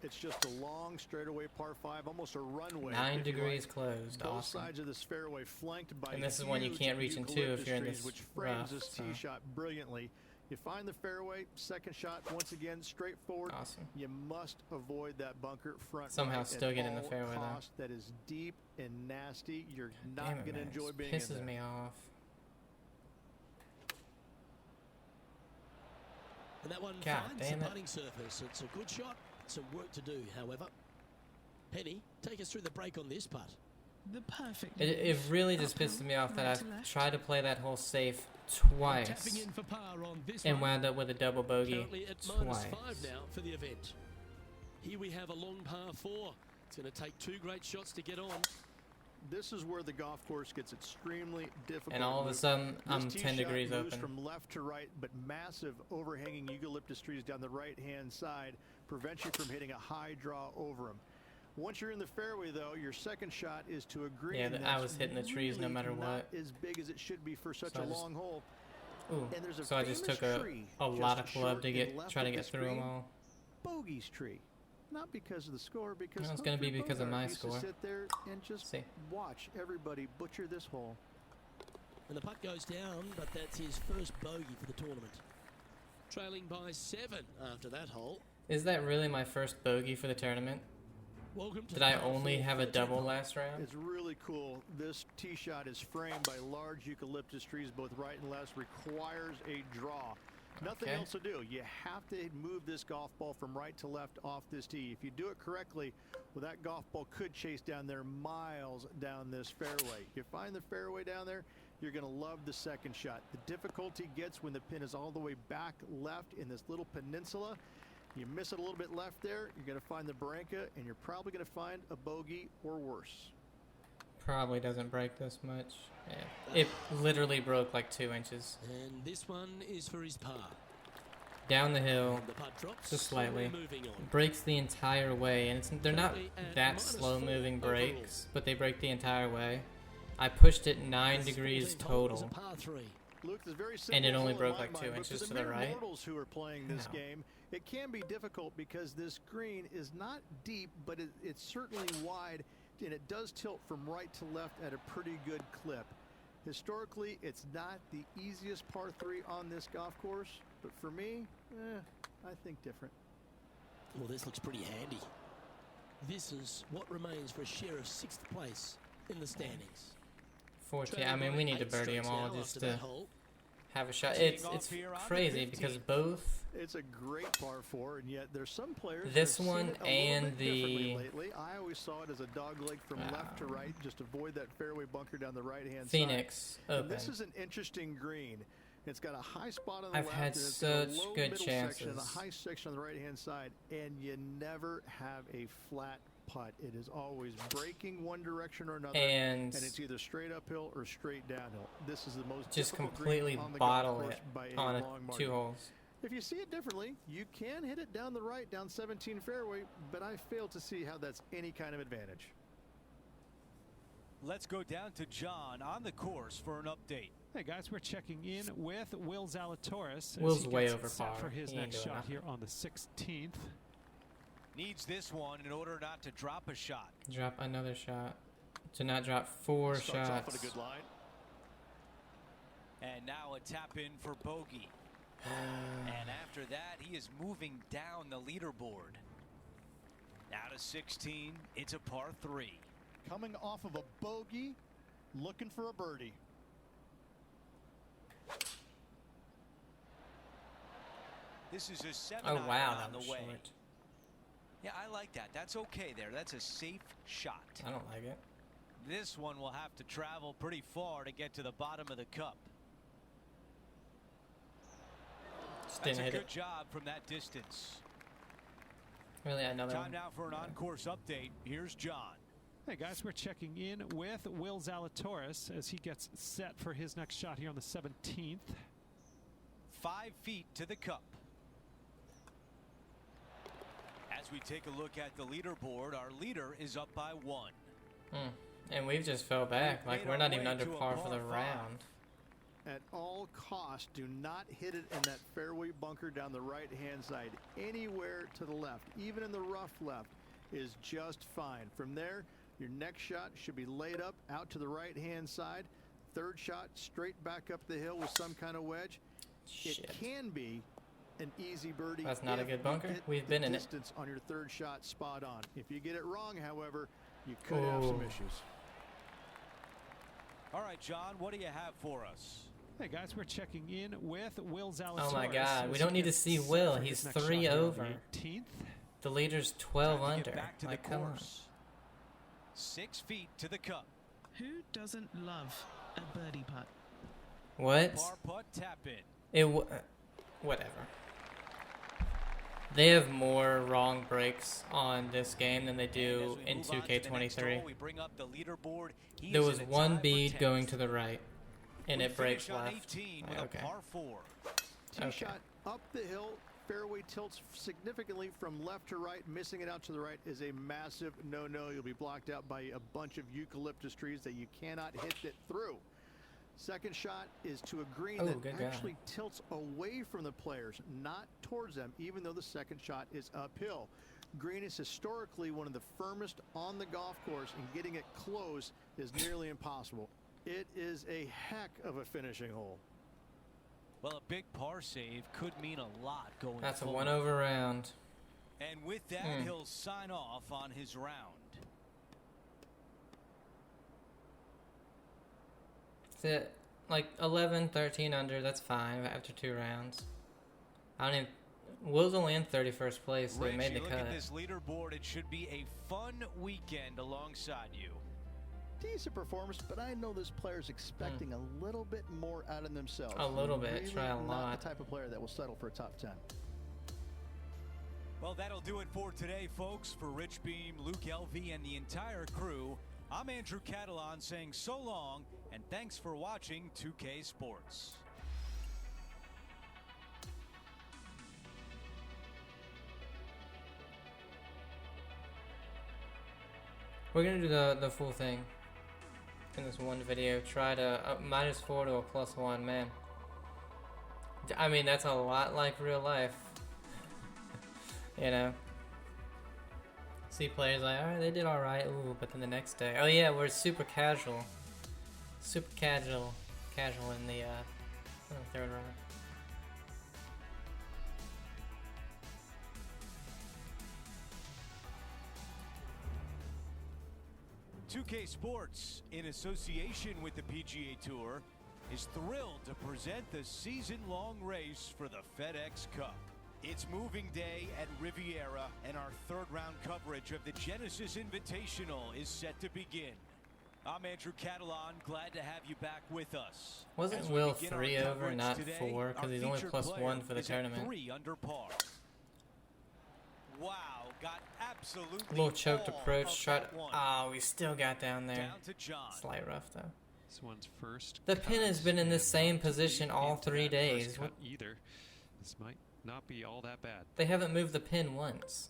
It's just a long straightaway par 5, almost a runway. 9 if you degrees like. closed. Both Awesome. sides of this fairway flanked by And this is one you huge can't reach into if you're in eucalyptus this trees, which frames rough, this tee so. shot brilliantly. You find the fairway, second shot, once again, straightforward. Awesome. You must avoid that bunker front Somehow right still at get in the all fairway, though. costs. That is deep and nasty. You're not Damn it, going to man. enjoy This being in pisses there. me off. And that one God finds damn the it. putting surface. It's a good shot. Some work to do, however. Penny, take us through the break on this putt. The perfect. It move. really just Uphill, pisses me off that right to I've left. tried to play that hole safe Tapping twice in for par on this and one. wound up with a double bogey Currently at twice. -5 now for the event. Here we have a long par 4. It's going to take 2 great shots to get on. This is where the golf course gets extremely difficult. And all of a Luke. sudden, I'm This tee 10 shot degrees moves open. from left to right, but massive overhanging eucalyptus trees down the right-hand side prevent you from hitting a high draw over them. Once you're in the fairway, though, your second shot is to a green. Yeah, I that's was hitting the trees no really matter not what. as big as it should be for such So a I just- long hole. Ooh, And there's a so I just famous took tree a lot of just club short to and get left try to of get this through them green. all. Bogey's tree. Not because of the score, because No, it's gonna be Humphrey because of Bogart my used to score. sit there and just See. watch everybody butcher this hole. And the putt goes down, but that's his first bogey for the tournament. Trailing by 7 after that hole. Is that really my first bogey for the tournament? Welcome to Did I par only 4 have for a the double 10th hole. last round? It's really cool. This tee shot is framed by large eucalyptus trees, both right and left. Requires a draw. Nothing Okay. else to do. You have to move this golf ball from right to left off this tee. If you do it correctly, well, that golf ball could chase down there miles down this fairway. You find the fairway down there, you're going to love the second shot. The difficulty gets when the pin is all the way back left in this little peninsula. You miss it a little bit left there, you're going to find the Barranca, and you're probably going to find a bogey or worse. Probably doesn't break this much. Yeah. It literally broke like 2 inches. And this one is for his par. Down the hill, And the putt drops. just slightly. slowly moving on. breaks the entire way, and they're not Currently at that -4 slow moving overall. breaks, but they break the entire way. I pushed it 9 This degrees 14th hole is a total. par 3. Luke, it's very simple. And it only hole in broke my like 2 mind, but inches for to the mere right? mortals who are playing this No. game, it can be difficult because this green is not deep, but it's certainly wide, and it does tilt from right to left at a pretty good clip. Historically, it's not the easiest par 3 on this golf course, but for me, I think different. Well, this looks pretty handy. This is what remains for a share of 6th place in the standings. 14. I mean, we need to birdie them all just to have a shot. Teeing It's off here on the crazy because 15th. both It's a great par 4, and yet there's some players This that have seen one it a and little bit differently the- lately. I always saw it as a dog leg from left to right. Just avoid that fairway bunker down the right-hand side. Phoenix And Open. this is an interesting green. It's got a high spot on the I've left, had and it's got a such low good middle section and a chances. high section on the right-hand side, and you never have a flat putt. It is always breaking one direction or another, And it's either straight uphill or straight downhill. This is the most just difficult completely green on the golf bottle course it by a on long margin. 2 holes. If you see it differently, you can hit it down the right, down 17 fairway, but I fail to see how that's any kind of advantage. Let's go down to John on the course for an update. Hey guys, we're checking in with Will Zalatoris as Will's he way gets over set par. for his He ain't next doing shot nothing. here on the 16th. Needs this one in order not to drop a shot. Drop another shot. To not drop 4 Starts off with shots. a good line. And now a tap in for bogey. And after that, he is moving down the leaderboard. Now to 16, it's a par 3. Coming off of a bogey, looking for a birdie. This is a 7 Oh, wow, on that the was way. short. Yeah, I like that. That's okay there. That's a safe shot. I don't like it. This one will have to travel pretty far to get to the bottom of the cup. Just That's didn't a hit good it. job from that distance. Really, another Time one. now for an on-course update. Here's John. Hey guys, we're checking in with Will Zalatoris as he gets set for his next shot here on the 17th. 5 feet to the cup. As we take a look at the leaderboard, our leader is up by 1. And we've just fell back. We've Like, made we're our not even way under to a par for the par 5. round. At all costs, do not hit it in that fairway bunker down the right-hand side. Anywhere to the left, even in the rough left, is just fine. From there, your next shot should be laid up out to the right-hand side. Third shot, straight back up the hill with some kind of wedge. Shit. It can be an easy birdie. That's not a if good you bunker. get We've the been in it. distance on your third shot spot on. If you get it wrong, however, you could have some Ooh. issues. All right, John, what do you have for us? Hey guys, we're checking in with Will Zalatoris. Oh my God, we as don't he need to gets see set Will. for his He's next shot 3 here on the over. 18th. The leader's 12 Time to under. get back to Like, the come on. course. 6 feet to the cup. Who doesn't love a birdie putt? What? Par putt, tap in. Whatever. They have more wrong breaks on this game than they do And as we in move on to the next 2K23. hole, we bring up the leaderboard. He There is was in a one tie for bead 10th. going to the right, and We it breaks finish on left. 18 Like, with okay. a par 4. Tee Okay. shot up the hill. Fairway tilts significantly from left to right. Missing it out to the right is a massive no-no. You'll be blocked out by a bunch of eucalyptus trees that you cannot hit it through. Second shot is to a green Oh, that good guy. actually tilts away from the players, not towards them, even though the second shot is uphill. Green is historically one of the firmest on the golf course, and getting it close is nearly impossible. It is a heck of a finishing hole. Well, a big par save could mean a lot going That's a forward. 1 over round. And with that, he'll sign off on his round. That's it. Like 11, 13 under. That's fine after 2 rounds. I don't even. Will's only in 31st place, so he Rich, made the you look cut. at this leaderboard, it should be a fun weekend alongside you. Decent performance, but I know this player's expecting a little bit more out of themselves. A little bit, Really try a not lot. the type of player that will settle for a top 10. Well, that'll do it for today, folks. For Rich Beam, Luke Elvey, and the entire crew, I'm Andrew Catalan saying so long, and thanks for watching 2K Sports. We're gonna do the full thing in this one video. Try to -4 to a +1, man. I mean, that's a lot like real life. You know? See players like, alright, they did alright, ooh, but then the next day, oh yeah, we're super casual. Super casual in the 3rd round. .2K Sports, in association with the PGA Tour, is thrilled to present the season-long race for the FedEx Cup. It's moving day at Riviera, and our 3rd round coverage of the Genesis Invitational is set to begin. I'm Andrew Catalan, glad to have you back with us. Wasn't As we Will begin our 3 over, coverage not today, 4, because our he's only featured +1 player for the is at tournament. 3 under par. Wow, got absolutely Little choked all approach, of shot. that one. Oh, we still got down there. Down to John. Slight rough though. This one's first. The pin has been in the and same not to position be all into 3 that days. first cut either. This might not be all that bad. They haven't moved the pin once.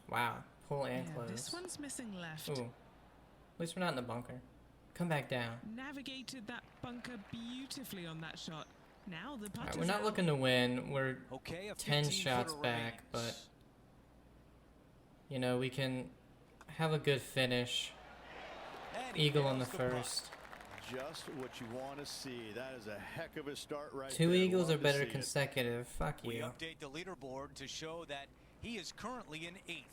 Wow, pull and Yeah, close. this one's missing left. Ooh, at least we're not in the bunker. Come back down. Navigated that bunker beautifully on that shot. Now the putt Alright, is we're not out. looking to win. We're Okay, a 10 15 shots footer back, but remains. you know we can have a good finish. And he Eagle on the nails putt. first. just what you want to see. That is a heck of a start right Two there. eagles Love are to better see it. consecutive. Fuck We you. update the leaderboard to show that he is currently in 8th.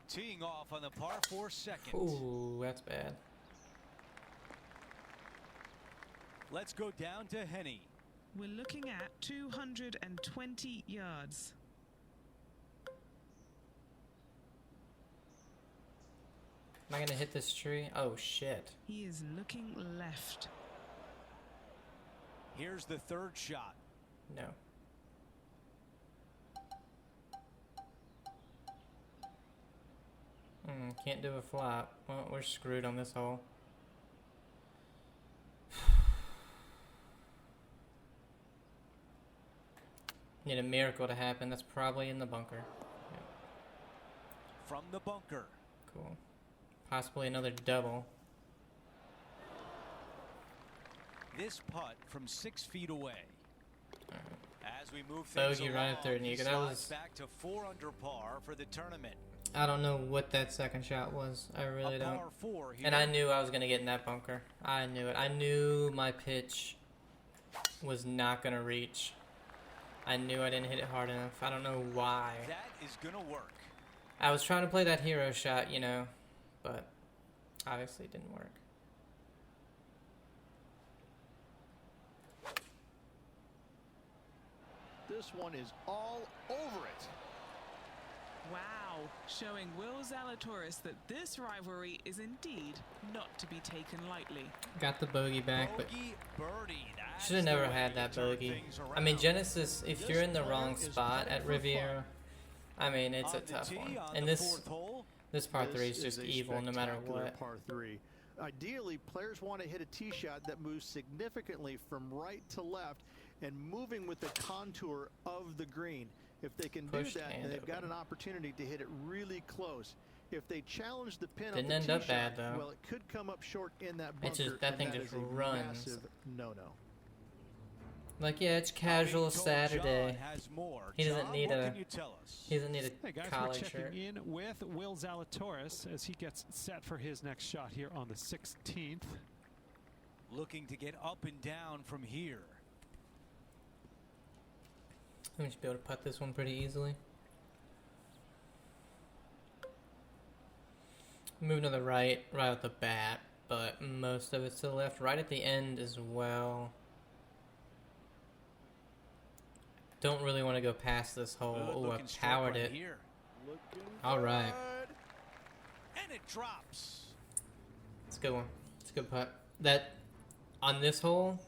Teeing off on the par 4 second. Ooh, that's bad. Let's go down to Henny. We're looking at 220 yards. Am I gonna hit this tree? Oh shit. He is looking left. Here's the 3rd shot. No. Can't do a flop. Well, we're screwed on this hole. Need a miracle to happen. That's probably in the bunker. Yep. From the bunker. Cool. Possibly another double. This putt from 6 feet away. Alright. As we move things Bogey along, right up there, he Nika. That slides was... back to 4 under par for the tournament. I don't know what that second shot was. I really A don't. par 4 here. And I knew I was going to get in that bunker. I knew it. I knew my pitch was not going to reach. I knew I didn't hit it hard enough. I don't know why. That is going to work. I was trying to play that hero shot, you know, but obviously it didn't work. This one is all over it. Wow, showing Will Zalatoris that this rivalry is indeed not to be taken lightly. Got the bogey back, but Bogey birdie. That's should have the never way had to that turn bogey. things I mean, around. Genesis, if This you're in the player wrong is spot putting at for fun. Riviera, I mean, it's a On the tough tee one. on And the this 4th hole. par This 3 is just a evil no matter spectacular what. Par 3. Ideally, players want to hit a tee shot that moves significantly from right to left and moving with the contour of the green. If they can Pushed do that, and then they've got open. an opportunity to hit it really close. If they challenge the pin Didn't of end the tee up shot, bad, though. well, it could come up short in that It bunker. just- that and thing that just is a runs. massive no-no. Like, yeah, it's casual Being told Saturday. John has more. He doesn't John, need what a- can you tell us? He doesn't need Hey a guys, we're collar checking shirt. in with Will Zalatoris as he gets set for his next shot here on the 16th. Looking to get up and down from here. We should be able to putt this one pretty easily. Moving to the right at the bat, but most of it's to the left, right at the end as well. Don't really want to go past this hole. Good Oh, I looking stroke powered right it. Here. Looking All right. good. And it drops. It's a good one. It's a good putt. That, on this hole,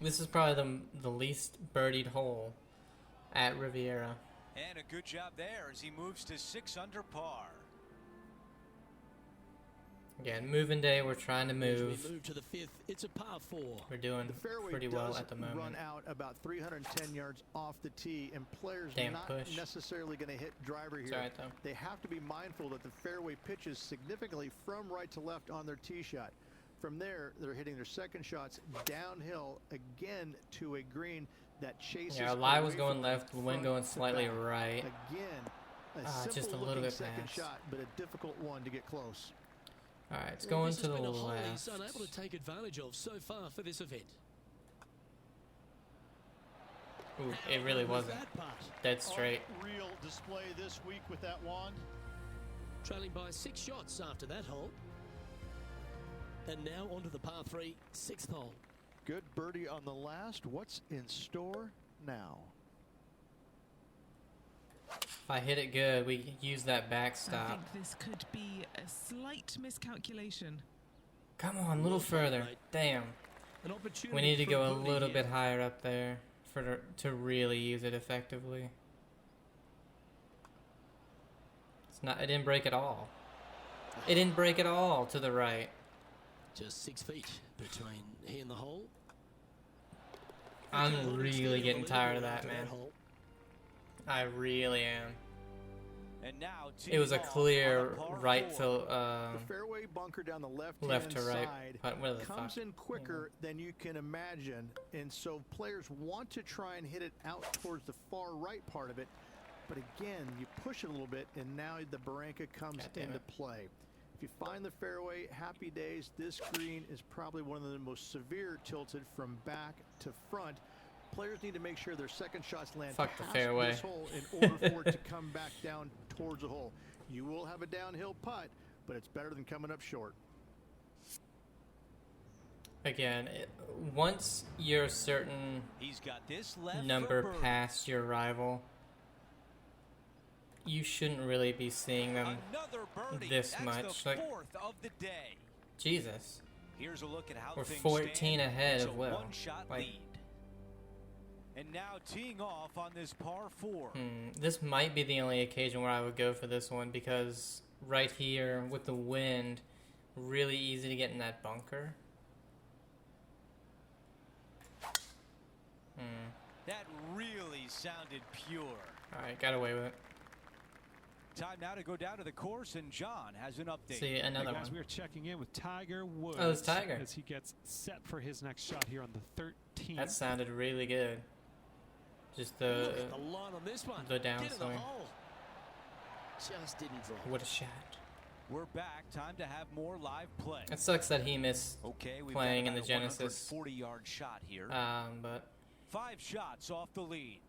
this is probably the least birdied hole at Riviera. And a good job there as he moves to 6 under par. Again, moving day, we're trying to As move. we move to the 5th, it's a par 4. We're doing The fairway pretty does well at the moment. run out about 310 yards off the tee, and players Damn not push. necessarily going to hit driver It's here. alright though. They have to be mindful that the fairway pitches significantly from right to left on their tee shot. From there, they're hitting their second shots downhill again to a green that chases. Yeah, our lie was away going from left, the wind front going to slightly back. right. Again, a just a simple little looking bit second past. shot, but a difficult one to get close. Alright, it's Well, going this to has the been a hole he's left. unable to take advantage of so far for this event. Ooh, it really With wasn't. that putt, Dead straight. Real display this week with that wand. trailing by 6 shots after that hole. And now onto the par 3, 6th hole. Good birdie on the last. What's in store now? If I hit it good, we use that I backstop. think this could be a slight miscalculation. Come on, a little Well done, further. mate. Damn. An opportunity We need to for go a birdie little here. bit higher up there to really use it effectively. It's not. It didn't break at all. It didn't break at all to the right. Just 6 feet between he and the hole. I'm really getting tired of that, After man. hole. I really am. And now It was a teeing off clear on a par right 4. The fairway bunker down the left to right. side But what the comes fuck? in quicker than you can imagine, and so players want to try and hit it out towards the far right part of it. But again, you push it a little bit, and now the Barranca comes God damn into it. play. If you find the fairway, happy days. This green is probably one of the most severe tilted from back to front. Players need to make sure their second shots land Fuck the past fairway. this hole in order for it to come back down towards the hole. You will have a downhill putt, but it's better than coming up short. Again, once you're a certain He's got this left number for birdie. past your rival, you shouldn't really be seeing them Another birdie. this That's much. The Like, fourth of the day. Jesus. Here's a look at how We're things 14 stand. ahead It's of a Will. one-shot Like- lead. And now teeing off on this par 4. This might be the only occasion where I would go for this one because right here with the wind, really easy to get in that bunker. That really sounded pure. Alright, got away with it. Time now to go down to the course, and John has an update. See, another Hey guys, one. we are checking in with Tiger Woods. Oh, it's Tiger. As he gets set for his next shot here on the 13th. That sounded really good. Just Look at the line on this one. the Get in the downswing. hole. Just didn't drop. What a shot. We're back. Time to have more live play. It sucks that he missed Okay, we've playing got in the about a Genesis. 140-yard shot here. But 5 shots off the lead.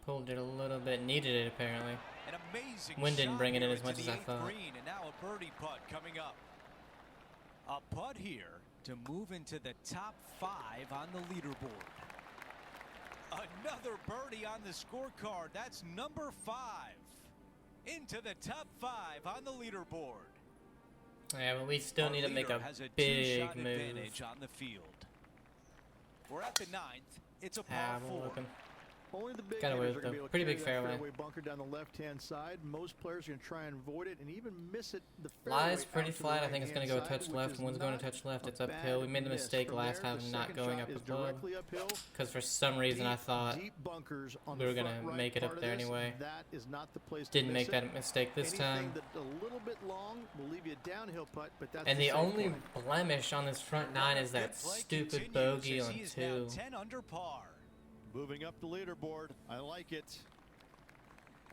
pulled it a little bit, needed it apparently. An amazing Wind didn't shot bring it in here as much into as I the 8th thought. green, and now a birdie putt coming up. A putt here to move into the top 5 on the leaderboard. Another birdie on the scorecard. That's number 5. Into the top 5 on the leaderboard. Yeah, but we still Our need to make leader a has a big two-shot move. advantage on the field. We're at the 9th. It's a par 4. Looking. Only the big Got away hitters with are going to be the able to pretty carry big that fairway. bunker down the left-hand side. Most players are going to try and avoid it and even miss it. The fairway Lie's pretty out to the flat. I think it's going to go a right-hand touch side, left. which One's is going to not touch left. a It's uphill. We bad made the miss. mistake From last there, time the not second going shot up the is club. directly uphill. Because for some reason I thought Deep bunkers on we were the gonna front right make it part up of there this. anyway. That is not the place to didn't miss make it. that mistake this Anything time. that's a little bit long will leave you a downhill putt, but that's And the the same only point. blemish on this front 9 is that Good play stupid continues bogey as on he is now 2. 10 under par. Moving up the leaderboard. I like it.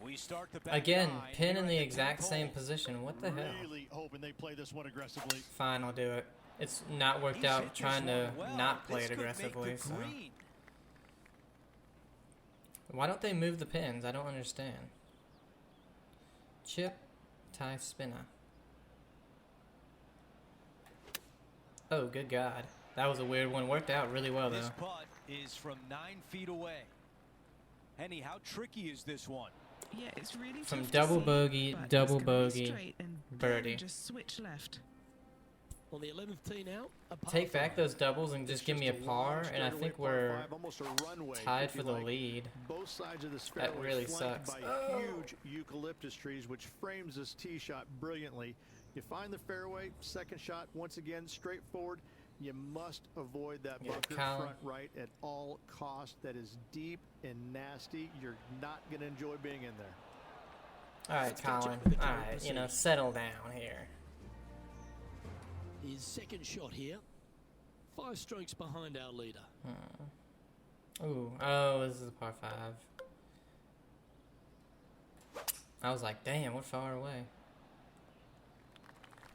We start the back Again, 9 pin here in at the 10th exact same hole. position. What the hell? Really hoping they play this one aggressively. Fine, I'll do it. It's not worked He's out hit this trying to one well. not play This it could make aggressively. the So green. why don't they move the pins? I don't understand. Chip, tie, spinner. Oh, good God. That was a weird one. Worked out really well, This though. putt is from 9 feet away. Henny, how tricky is this one? Yeah, it's really From tough to double see, bogey, but it's double gonna be bogey, straight and birdie. then just switch left. On the 11th tee now. A par Take back 5. those doubles and just It's give me a long par, and I straightaway think par we're 5, almost a runway, tied if for you the like. lead. Both sides of this That fairway really flanked sucks. by huge eucalyptus trees, which frames this tee shot brilliantly. You find the fairway, second shot, once again, straightforward. You must avoid that Yeah, bunker Colin. front right at all costs. That is deep and nasty. You're not going to enjoy being in there. All right, Let's catch Colin. up with the All current right, position. settle down here. His second shot here. 5 strokes behind our leader. Ooh, oh, this is a par 5. I was like, damn, we're far away.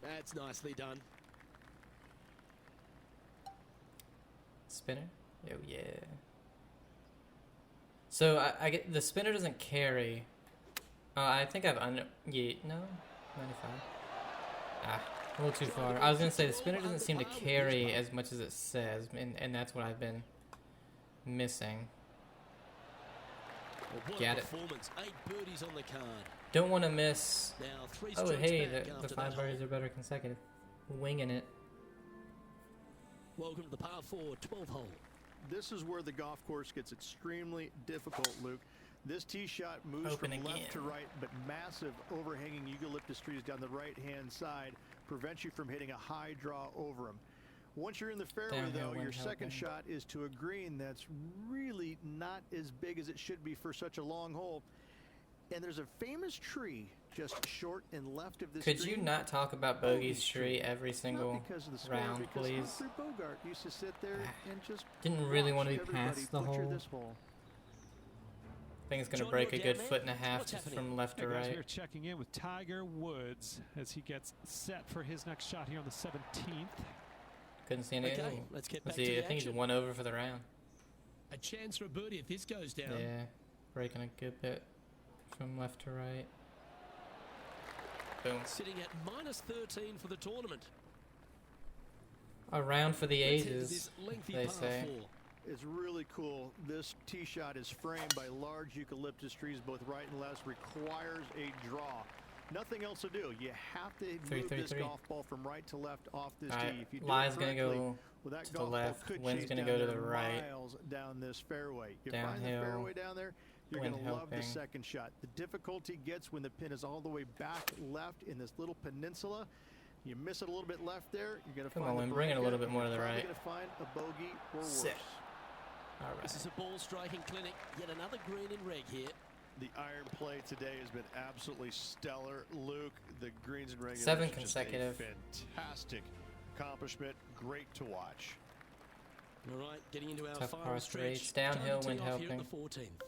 That's nicely done. Spinner? Oh, yeah. So, I get, the spinner doesn't carry. I think I've yeah, no? 95. Ah, a little too far. I was going to say, the spinner doesn't seem to carry as much as it says, and that's what I've been missing. Well, what Get a it. performance. 8 birdies on the card. Don't want to miss. Now 3 Oh, strokes hey, back the after 5 that birdies hole. are better consecutive. Winging it. Welcome to the par 4 12th hole. This is where the golf course gets extremely difficult, Luke. This tee shot moves Open from again. left to right, but massive overhanging eucalyptus trees down the right-hand side prevent you from hitting a high draw over them. Once you're in the fairway, Downhill, though, your one second helping. shot is to a green that's really not as big as it should be for such a long hole. And there's a famous tree just short and left of this Could you green. not talk about Bogey's tree every single Not because of the score, round, because please? Humphrey Bogart used to sit there and just Didn't really watch want to be everybody past the butcher hole. this hole. think it's going to John, break a you're good down foot and a there. half What's just happening? from left Hey to guys, right. we're checking in with Tiger Woods as he gets set for his next shot here on the 17th. Couldn't see any. Okay, Ooh. let's get Let's back to see, the I think he's action. 1 over for the round. A chance for a birdie if this goes down. Yeah, breaking a good bit from left to right. Boom. Sitting at -13 for the tournament. A round for the Let's head to ages, this lengthy they par say. 4. It's really cool. This tee shot is framed by large eucalyptus trees, both right and left. Requires a draw. Nothing else to do. You have to move this 3-3-3. golf ball from right to left off this All tee. right, If you do Lie's it going to correctly, go well, that to the golf ball left. could Wind's chase going to down go to there the right. miles down this fairway. You find the Downhill. fairway down there, you're going Wind to love the helping. second shot. The difficulty gets when the pin is all the way back left in this little peninsula. You miss it a little bit left there, you're going to Come find on, the Wind, bring it a breaker, little bit and more to you're the probably right. going to find a bogey or worse. Sick. All This is right. a ball striking clinic. Yet another green in red here. The iron play today has been absolutely stellar. Luke, the greens and regulation. 7 just a consecutive. fantastic accomplishment. Great to watch. All right, getting into our Tough final par stretch. straights. Downhill, Time to wind tee off here at helping. the 14th.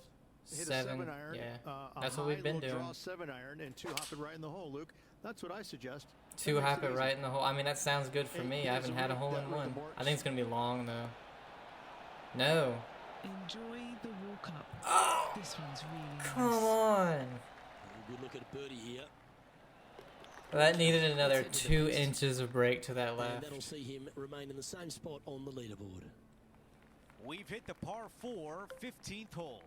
Hit a 7, iron. yeah. A That's what we've high been little doing. Draw 7-iron and 2 hopping right in the hole, Luke. That's what I suggest. Two That makes hop it easy. right in the hole. I mean, that sounds good for Hey, me. I here's haven't a had a rig hole that in rhythm one. works. I think it's going to be long, though. No. Enjoy the walk up. Oh, This one's really come nice. on. A good look at a birdie here. That needed another Let's head to 2 the pits. inches of break to that And left. that'll see him remain in the same spot on the leaderboard. We've hit the par 4 15th hole.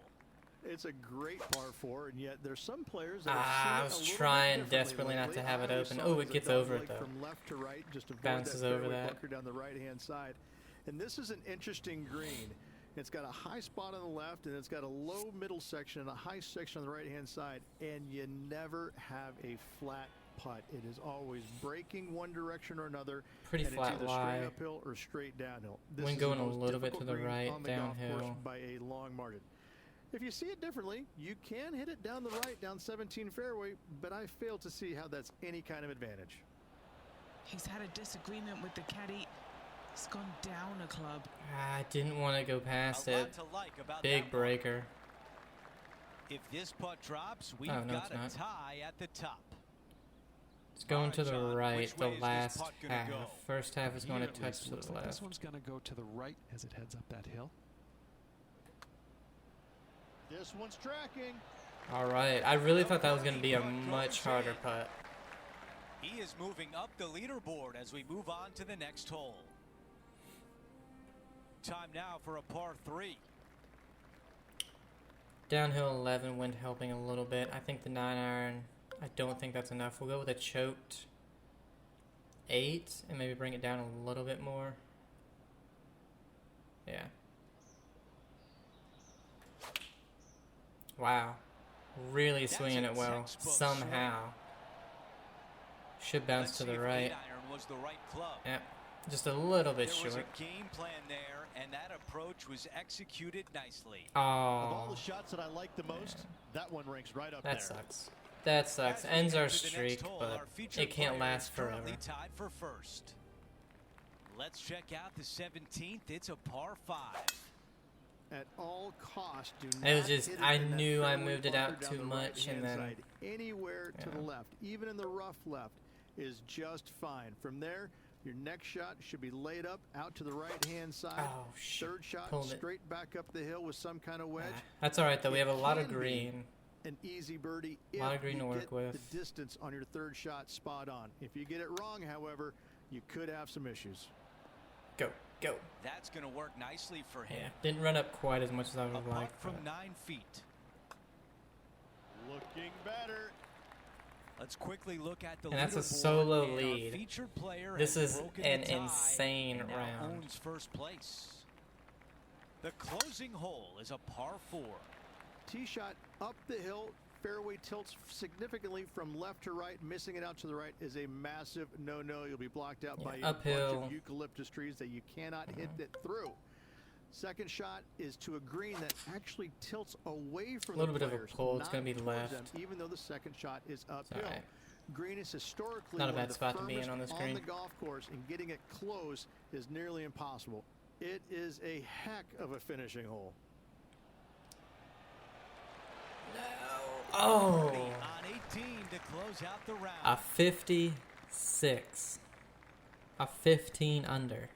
It's a great par 4, and yet there's some players that I have was seen it a little trying bit differently desperately not lately. to have it I always open. saw Oh, as it a gets dog over it, leg though. From left to right, just avoid Bounces that over fairway that. bunker down the right-hand side. And this is an interesting green. It's got a high spot on the left, and it's got a low middle section and a high section on the right-hand side, and you never have a flat putt. It is always breaking one direction or another. Pretty and flat it's either lie. straight uphill or straight downhill. This Wind is the going a most little bit to difficult the green right, on the golf course downhill. by a long margin. If you see it differently, you can hit it down the right, down 17 fairway, but I fail to see how that's any kind of advantage. He's had a disagreement with the caddy. He's gone down a club. I didn't want to go past A lot it. to like about Big that one. breaker. If this putt drops, we've Oh, no, got it's a not. tie at the top. It's going to the John, right, which the way is this last putt gonna half. go? First half is going to Here at touch least to looks the like left. This one's going to go to the right as it heads up that hill. This one's tracking. All right. I really thought that was going to be a much harder putt. He is moving up the leaderboard as we move on to the next hole. Time now for a par 3. Downhill 11, wind helping a little bit. I think the 9-iron, I don't think that's enough. We'll go with a choked 8 and maybe bring it down a little bit more. Yeah. Wow. Really That's swinging a it well. textbook Somehow. Should bounce Let's to see the if right. 8-iron was the right club. Yep. Just a little bit There was short. a game plan there, and that approach was executed nicely. Of all Oh, the shots that I like the most, that one ranks right up that there. sucks. That sucks. As we Ends our enter the next streak, hole, but our featured it can't player last is currently forever. tied for first. Let's check out the 17th. It's a par 5. At all costs, do It was not just- hit it I in that knew I fairway moved it bunker out down too the much, and right-hand then- side. Anywhere to the Yeah. left, even in the rough left, is just fine. From there, your next shot should be laid up out to the right-hand side. Oh, shit. Third shot Pulled it. straight back up the hill with some kind of wedge. That's all right, though. We It have a lot of can be green. An easy birdie if Lot of green you to work get with. the distance on your third shot spot on. If you get it wrong, however, you could have some issues. Go, go. That's going to work nicely for him. Yeah, didn't run up quite as much as I would A have putt liked. from but- 9 feet. Looking better. Let's quickly look at the And that's a leaderboard, solo and our lead. featured player This has is broken an the tie insane and now round. owns first place. The closing hole is a par 4. Tee shot up the hill. Fairway tilts significantly from left to right. Missing it out to the right is a massive no-no. You'll be blocked out Yeah, by a uphill. bunch of eucalyptus trees that you cannot hit it through. Second shot is to a green that actually tilts away from A little the bit of a players, pull. It's not gonna be towards left. them, even though the second shot is uphill. alright. Green is historically Not a one bad of the spot to be in firmest on this on green. the golf course, and getting it close is nearly impossible. It is a heck of a finishing hole. Oh, On 18 to close out the round. a 56. A 15 under.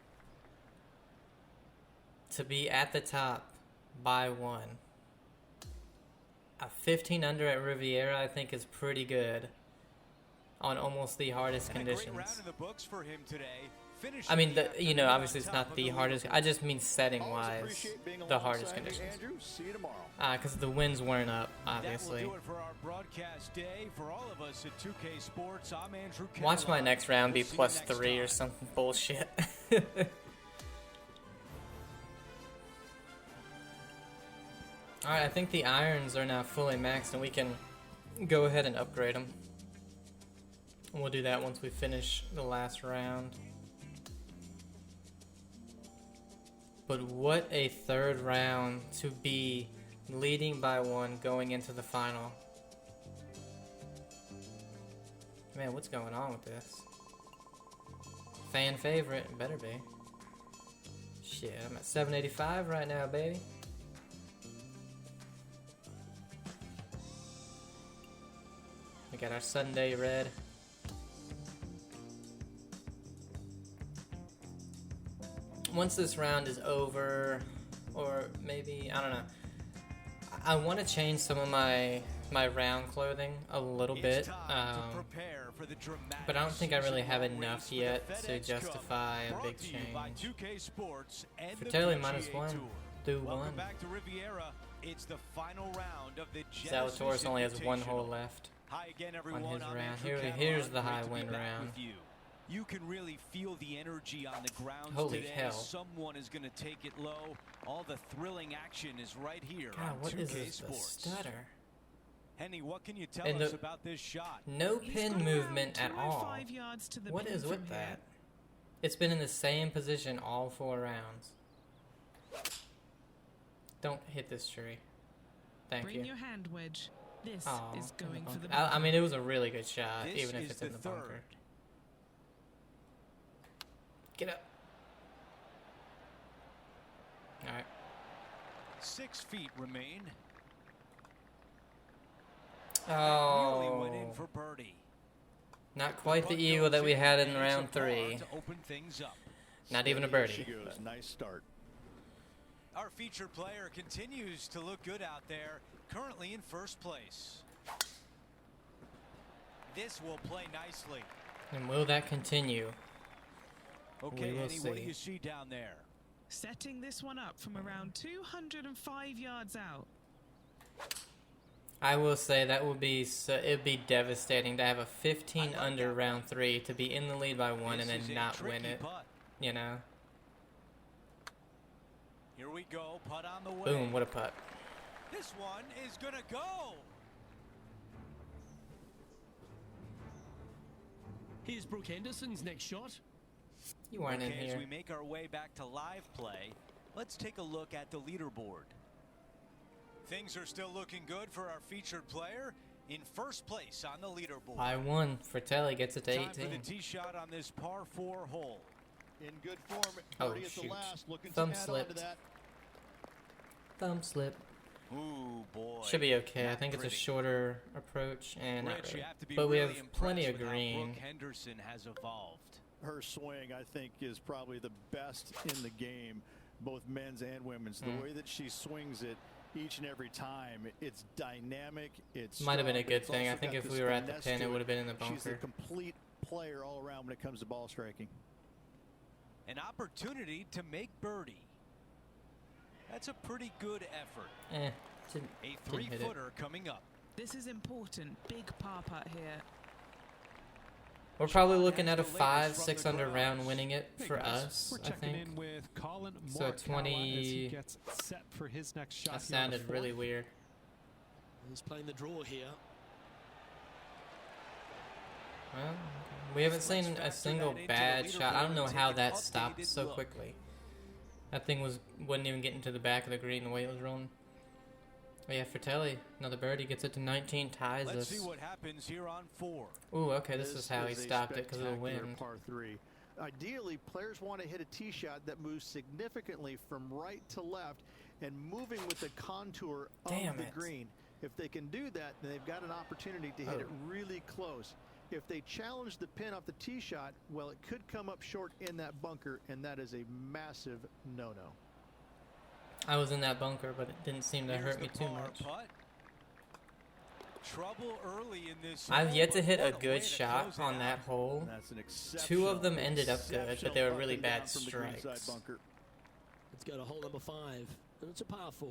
To be at the top by 1. A 15 under at Riviera, I think, is pretty good on almost the hardest And conditions. a great round in the books for him today. I mean, obviously it's not the hardest. I just mean setting-wise, the hardest conditions. Andrew, see you tomorrow. Because the winds weren't up, obviously. That will do it for our broadcast day. For all of us at 2K Sports, I'm Andrew Carroll. Watch my next round be We'll see you next +3 or time. something bullshit. Alright, I think the irons are now fully maxed and we can go ahead and upgrade them. We'll do that once we finish the last round. But what a third round to be leading by 1 going into the final. Man, what's going on with this? Fan favorite, it better be. Shit, I'm at 785 right now, baby. We got our Sunday red. Once this round is over, or maybe, I don't know, I want to change some of my round clothing a little bit, but I don't think I really have enough yet to justify a big change. Fratelli -1 through 1. Welcome back to Riviera. It's the final round of the Zalatoris only has 1 hole Invitational. left Hi again, on everyone. his I'm round. Andrew Here's Carroll. the Great high to be wind back round. with you. You can really feel the energy on the grounds Holy today. hell. Someone is going to take it low. All the thrilling action is right here God, on what 2K is this? The Sports. stutter. Henny, what can you tell And us about this shot? No He's pin got movement around at all. 205 yards to the What pin is from with here. that? It's been in the same position all 4 rounds. Don't hit this tree. Thank Bring you. your hand wedge. This Aw, is in the going for bunker. the I mean, it was a really good shot, This even if is it's the in the bunker. third. Get up. Alright. 6 feet remain. Oh. Nearly went in for birdie. Not quite the Putt eagle that goes we in, had and in it's a round par 3. to open things up. Not even a Here she birdie. goes. Nice start. Our featured player continues to look good out there, currently in first place. This will play nicely. And will that continue? Okay, We will Eddie, what do see. you see down there? Setting this one up from around 205 yards out. I will say that would be it'd be devastating to have a 15 I like under that round 3 to be in the lead by 1 and This is then a not win tricky it. putt. You know. Here we go, putt on the way. Boom! What a putt. This one is gonna go. Here's Brooke Henderson's next shot. You weren't in Okay, here. as we make our way back to live play, let's take a look at the leaderboard. Things are still looking good for our featured player in first place on the leaderboard. By 1. Fratelli gets it to Time for 18. the tee shot on this par 4 hole. In good form. Oh, Birdie at the shoot. last. Looking Thumb to add on slipped. to that. Thumb slip. Ooh, boy. Should be okay. I Not think it's a pretty. shorter approach and not Rich, really. you have to be But we really have plenty of impressed with how green. Brooke Henderson has evolved. Her swing, I think, is probably the best in the game, both men's and women's. The Mm. way that she swings it each and every time, it's dynamic. It's Might have been a strong, but good it's thing. I also think got if this we were at the finesse pin, to it would have been in the She's a bunker. complete player all around when it comes to ball striking. An opportunity to make birdie. That's a pretty good effort. Didn't A hit it. 3-footer coming up. This is important. Big par putt here. We're probably Sean looking has at a the latest 5, from 6 the under garage. round winning it Hey for guys, us, we're I checking think. in with Colin So Morikawa as 20 he gets set for his next shot. That here on the sounded really weird. He's playing the draw here. Well, we haven't seen factor a single that into the bad shot. I don't know leaderboard how and take an that stopped updated so look. quickly. That thing wasn't even getting to the back of the green the way it was rolling. Oh yeah, Fratelli, another birdie, gets it to 19, ties Let's us. see what happens here on 4. Ooh, okay, this is how he a stopped it because of the spectacular wind. Par 3. Ideally, players want to hit a tee shot that moves significantly from right to left and moving with the contour Damn of the it. green. If they can do that, then they've got an opportunity to hit it really close. If they challenge the pin off the tee shot, well, it could come up short in that bunker, and that is a massive no-no. I was in that bunker, but it didn't seem to hurt me too much. Trouble early in this. I've yet to hit a good shot on that hole. Two of them ended up good, but they were really bad strikes. Let's go to hole number 5, and it's a par 4.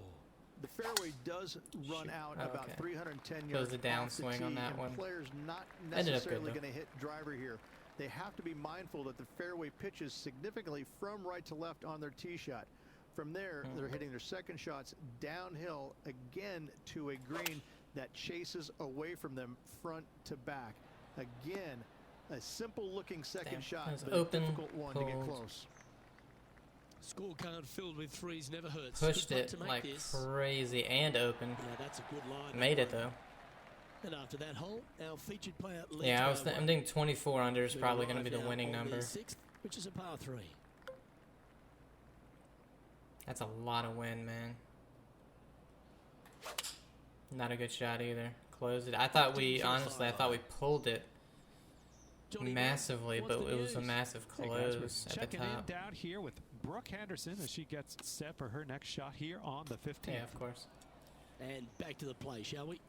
The fairway does run out about 310 yards. Goes the downswing on that one. Players not Ended up necessarily good, going to hit driver here. They have to be mindful that the fairway pitches significantly from right to left on their tee shot. From there, they're hitting their second shots downhill again to a green that chases away from them front to back. Again, a simple-looking second shot, but a difficult one to get close. Scorecard filled with threes never hurts. Pushed it like crazy and open. Yeah, that's a good line. Made it though. And after that hole, our featured player. Yeah, I'm thinking 24 under is probably going to be the winning number. 6th, which is a par 3. That's a lot of wind, man. Not a good shot either. Closed it. I thought honestly, I thought we pulled it massively, but it was a massive close at the checking in top. down here with Brooke Henderson as she gets set for her next shot here on the 15th. Yeah, of course. And back to the play, shall we?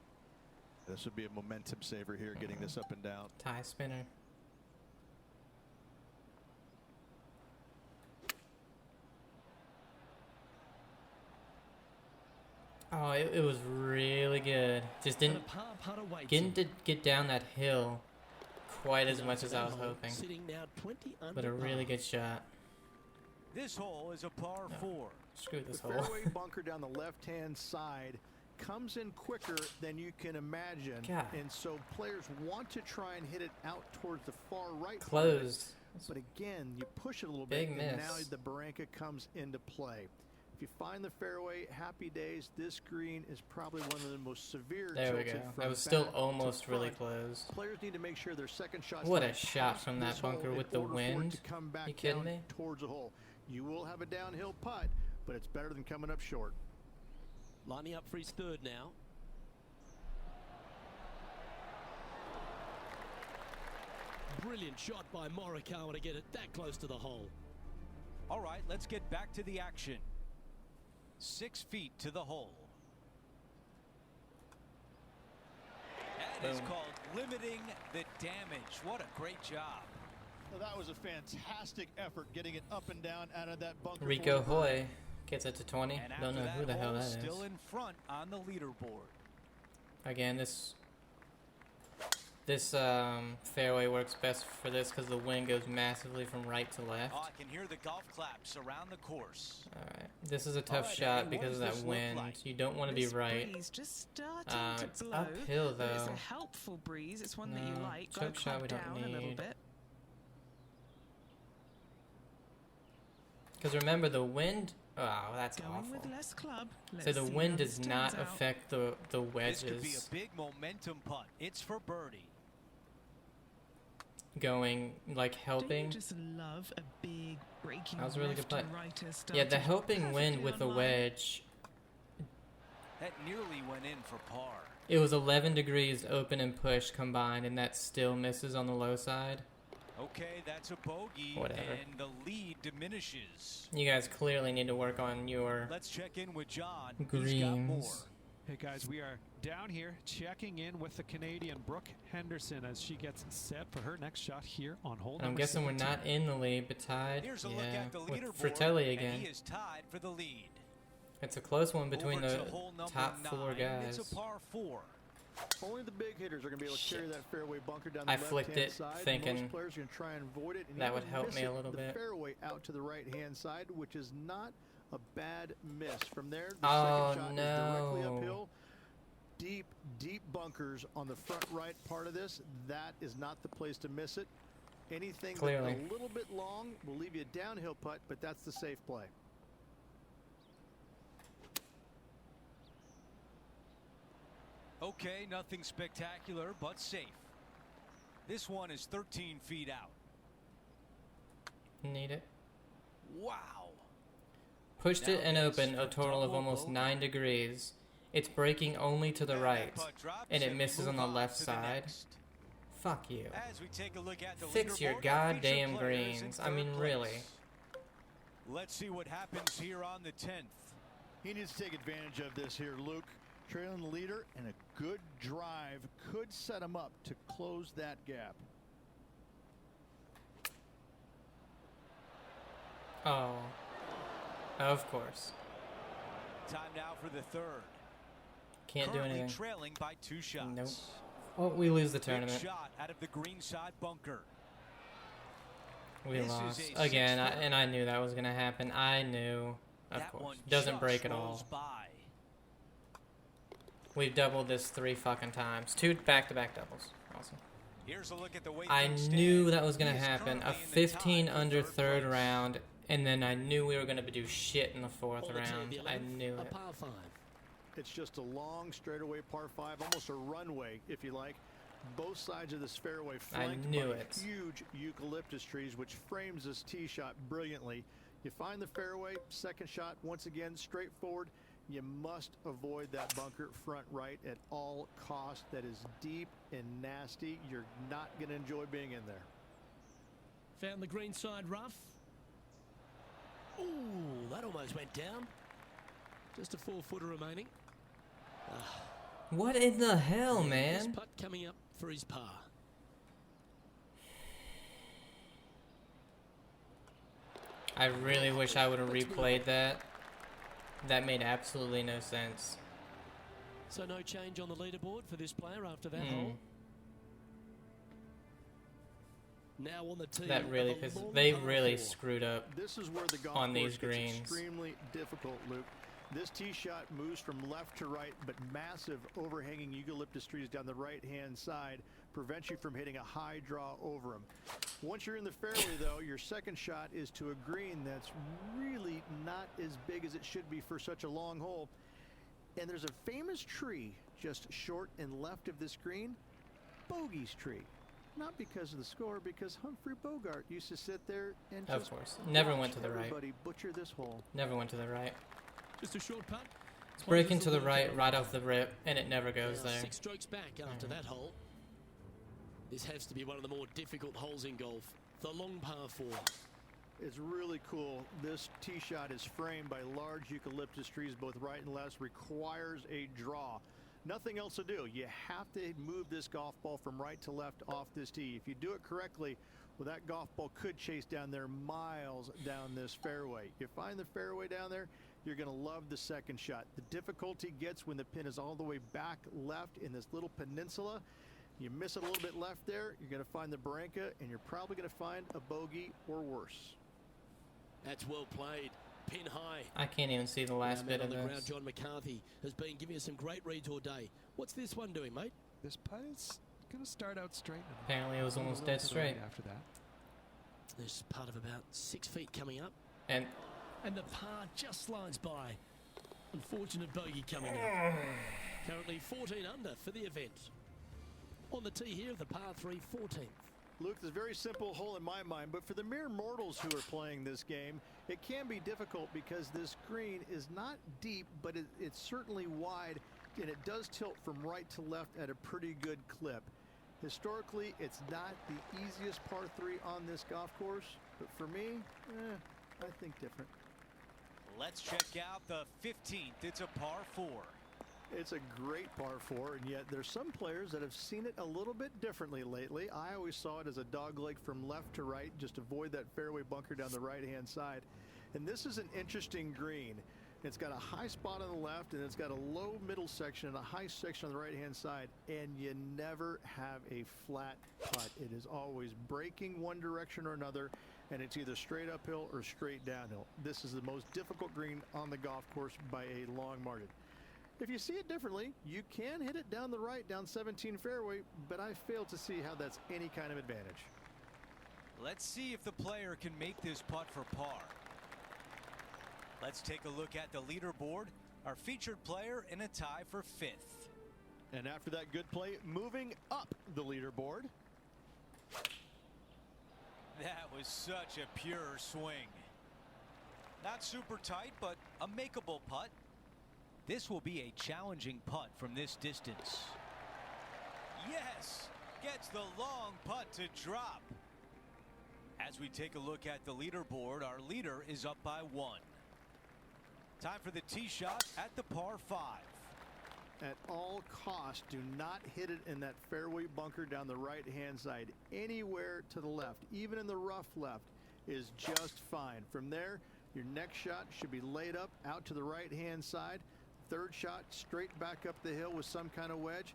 This would be a momentum saver here, getting this up and down. Tie spinner. Oh, it was really good. Just didn't get down that hill quite as much as I was hoping. But a really good shot. This hole is a par 4. Screw this the hole. fairway bunker down the left-hand side comes in quicker than you can imagine. God. And so players want to try and hit it out towards the far right. Closed. But again, you push it a little Big bit, and miss. now the barranca comes into play. If you find the fairway, happy days. This green is probably one of the most severe. There we go. That was still almost really close. Players need to make sure their second shot. What a shot from that bunker with the wind. You kidding me? Towards the hole. You will have a downhill putt, but it's better than coming up short. Lining up for his third now. Brilliant shot by Morikawa to get it that close to the hole. All right, let's get back to the action. 6 feet to the hole. That is called limiting the damage. What a great job. Well, that was a fantastic effort getting it up and down out of that bunker. Rico Hoy gets it to 20. And Don't know after who the hell that is. Still in front on the leaderboard. Again, this fairway works best for this because the wind goes massively from right to left. Oh, I can hear the golf claps around the course. All right, this is a tough shot because of that wind. You don't want to be right. Breeze just starting It's to blow, uphill but it's though. a helpful breeze. It's one that you No, like. choke shot we don't down a little need. bit. Because remember the wind. Oh, that's Going awful. with less club. So Let's the see wind how this does not turns out. affect the wedges. This could be a big momentum putt. It's for birdie. Going like helping. Don't you just love a big breaking That was a really good left and putt. righter Yeah, the starting helping wind perfectly with the on line. wedge. That nearly went in for par. It was 11 degrees open and push combined, and that still misses on the low side. Okay, that's a bogey, Whatever. and the lead diminishes. You guys clearly need to work on your Let's check in with John. He's greens. got more. Hey guys, we are down here checking in with the Canadian Brooke Henderson as she gets set for her next shot here on hole And I'm number guessing 17. we're not in the lead, but tied. Here's a look Yeah, at the with leaderboard, Fratelli and again. he is tied for the lead. It's a close one between Over the to hole number top 4 9. guys. It's a par 4. Only the big hitters are going to be able to carry that fairway bunker down I the flicked left-hand it side. thinking Most players are going to try and avoid it. And that even would help miss me a it, little the bit. fairway out to the right-hand side, which is not a bad miss. From there, the Oh, second shot is directly no. uphill. Deep, deep bunkers on the front right part of this. That is not the place to miss it. Anything Clearly. that's a little bit long will leave you a downhill putt, but that's the safe play. Okay, nothing spectacular, but safe. This one is 13 feet out. Need it. Wow. Pushed Now it and this open for a total of double almost bogey. 9 degrees. It's breaking only to the And right, that putt drops, and it we misses move on the left to the side. next. Fuck you. As we take a look at the Fix your leaderboard, our goddamn featured player is in greens. I third mean, place. really. Let's see what happens here on the 10th. He needs to take advantage of this here, Luke. Trailing the leader, and a good drive could set him up to close that gap. Oh. Of course. Time now for the third. Can't do Currently anything. trailing by 2 shots. Nope. Oh, we lose the Big tournament. shot out of the green side bunker. We This is lost. a Again, 6-footer. and I knew that was going to happen. I knew. Of That course. one Doesn't just break at rolls all. by. We've doubled this 3 fucking times. 2 back-to-back doubles. Awesome. Here's a look at the way I things knew stand. that was going He to is happen. A currently in the 15 tie for under third third place. round, and then I knew we were going to do shit in the 4th On the tee, round. the I 11th, knew a it. par 5. It's just a long straightaway par 5, almost a runway, if you like. Both sides of this fairway flanked knew by it. huge eucalyptus trees, which frames this tee shot brilliantly. You find the fairway, second shot, once again, straightforward. You must avoid that bunker front right at all costs. That is deep and nasty. You're not going to enjoy being in there. Found the green side rough. Ooh, that almost went down. Just a 4-footer remaining. What in the hell, This man? putt coming up for his par. I really wish I would have replayed that. That made absolutely no sense. So no change on the leaderboard for this player after that Hmm. hole. Now on the tee. That really, of a because long they par really 4. screwed up. This is where the golf On course these gets greens. extremely difficult, Luke. This tee shot moves from left to right, but massive overhanging eucalyptus trees down the right-hand side prevent you from hitting a high draw over them. Once you're in the fairway, though, your second shot is to a green that's really not as big as it should be for such a long hole. And there's a famous tree just short and left of this green, Bogey's tree. Not because of the score, because Humphrey Bogart used to sit there and Of just course. Never watch went to the right. everybody butcher this hole. Never went to the right. Just a short putt. It's breaking to the right off the rip, and it never goes Now there. 6 strokes back after that hole. This has to be one of the more difficult holes in golf. The long par 4. It's really cool. This tee shot is framed by large eucalyptus trees, both right and left, requires a draw. Nothing else to do. You have to move this golf ball from right to left off this tee. If you do it correctly, well, that golf ball could chase down there miles down this fairway. You find the fairway down there, you're going to love the second shot. The difficulty gets when the pin is all the way back left in this little peninsula. You miss it a little bit left there, you're going to find the barranca, and you're probably going to find a bogey or worse. That's well played. Pin high. I can't even see the last Our bit man of on the ground, this. John McCarthy, has been giving us some great reads all day. What's this one doing, mate? This putt is going to start out straight. and Apparently it was go a almost little dead to the straight. right after that. There's part of about 6 feet coming up. And And the par just slides by. Unfortunate bogey coming up. Currently 14 under for the event. On the tee here of the par 3 14th. Luke, this is a very simple hole in my mind, but for the mere mortals who are playing this game, it can be difficult because this green is not deep, but it's certainly wide, and it does tilt from right to left at a pretty good clip. Historically, it's not the easiest par 3 on this golf course, but for me, I think different. Let's check out the 15th. It's a par 4. It's a great par 4, and yet there's some players that have seen it a little bit differently lately. I always saw it as a dogleg from left to right, just avoid that fairway bunker down the right-hand side. And this is an interesting green. It's got a high spot on the left, and it's got a low middle section and a high section on the right-hand side, and you never have a flat putt. It is always breaking one direction or another, and it's either straight uphill or straight downhill. This is the most difficult green on the golf course by a long margin. If you see it differently, you can hit it down the right, down 17 fairway, but I fail to see how that's any kind of advantage. Let's see if the player can make this putt for par. Let's take a look at the leaderboard. Our featured player in a tie for 5th. And after that good play, moving up the leaderboard. That was such a pure swing. Not super tight, but a makeable putt. This will be a challenging putt from this distance. Yes, gets the long putt to drop. As we take a look at the leaderboard, our leader is up by 1. Time for the tee shot at the par 5. At all costs, do not hit it in that fairway bunker down the right-hand side. Anywhere to the left, even in the rough left, is just fine. From there, your next shot should be laid up out to the right-hand side. Third shot straight back up the hill with some kind of wedge.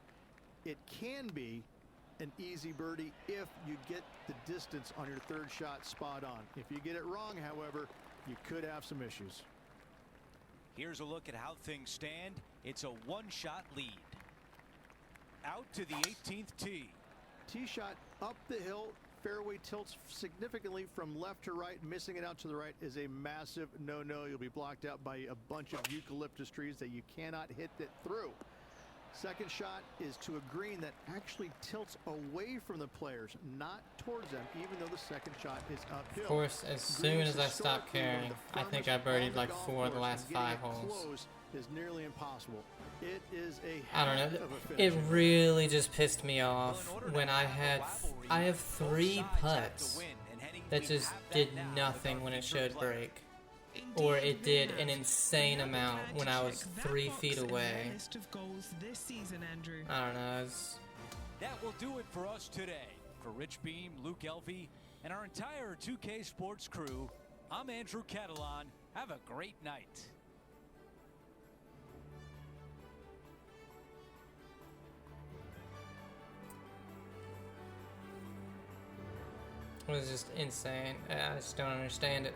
It can be an easy birdie if you get the distance on your third shot spot on. If you get it wrong, however, you could have some issues. Here's a look at how things stand. It's a one-shot lead. Out to the 18th tee. Tee shot up the hill. Fairway tilts significantly from left to right. Missing it out to the right is a massive no-no. You'll be blocked out by a bunch of eucalyptus trees that you cannot hit it through. Second shot is to a green that actually tilts away from the players, not towards them, even though the second shot is uphill. Of course, as soon as I stopped caring, I think I birdied like 4 of the last 5 holes. Is nearly impossible. It is a I don't know. heck of a finish. It really just pissed me off when I have 3 putts that just did nothing when it showed break. Or it did an insane amount when I was 3 feet away. List of goals this season, Andrew. I don't know. That will do it for us today. For Rich Beam, Luke Elvey, and our entire 2K Sports crew, I'm Andrew Catalan. Have a great night. It was just insane. I just don't understand it.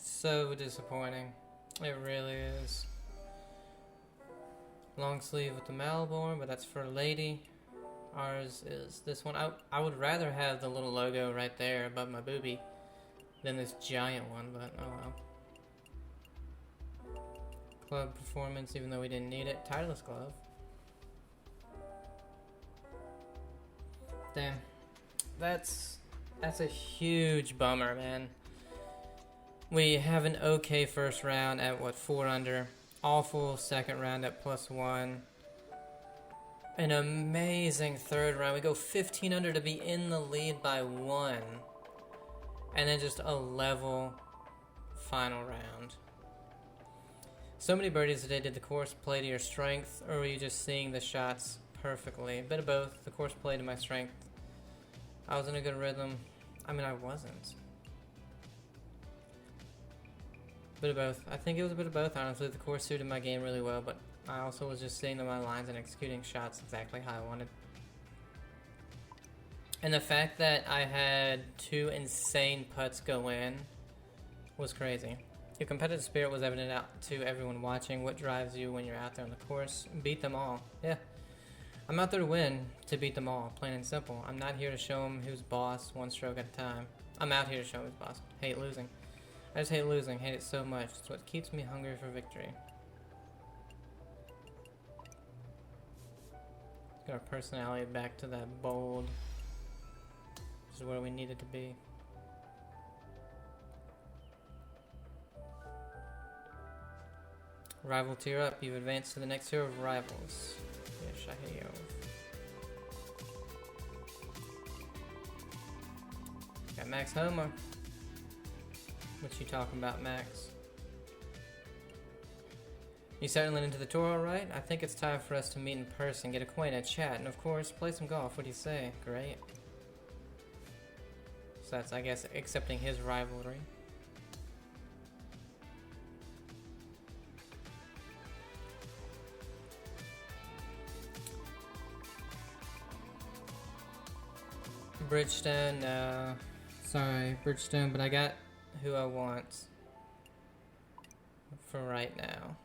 So disappointing. It really is. Long sleeve with the Melbourne, but that's for a lady. Ours is this one. I would rather have the little logo right there above my boobie than this giant one, but oh well. Club performance, even though we didn't need it. Titleist glove. Damn. That's a huge bummer, man. We have an okay first round at what, 4 under. Awful second round at +1. An amazing third round. We go 15 under to be in the lead by 1. And then just a level final round. So many birdies today. Did the course play to your strength, or were you just seeing the shots perfectly? A bit of both. The course played to my strength. I was in a good rhythm. I mean, I wasn't. A bit of both. I think it was a bit of both, honestly. The course suited my game really well, but I also was just sitting on my lines and executing shots exactly how I wanted. And the fact that I had 2 insane putts go in was crazy. Your competitive spirit was evident out to everyone watching. What drives you when you're out there on the course? Beat them all. Yeah. I'm out there to win, to beat them all, plain and simple. I'm not here to show them who's boss, 1 stroke at a time. I'm out here to show who's boss. Hate losing. I just hate losing. Hate it so much. It's what keeps me hungry for victory. Get our personality back to that bold. This is where we need it to be. Rival tier up. You've advanced to the next tier of rivals. Yes, Shahio. Got Max Homer. What you talking about, Max? You settling into the tour alright? I think it's time for us to meet in person, get acquainted, chat, and of course, play some golf. What do you say? Great. So that's, I guess, accepting his rivalry. Bridgestone, no. Sorry, Bridgestone, but I got who I want for right now.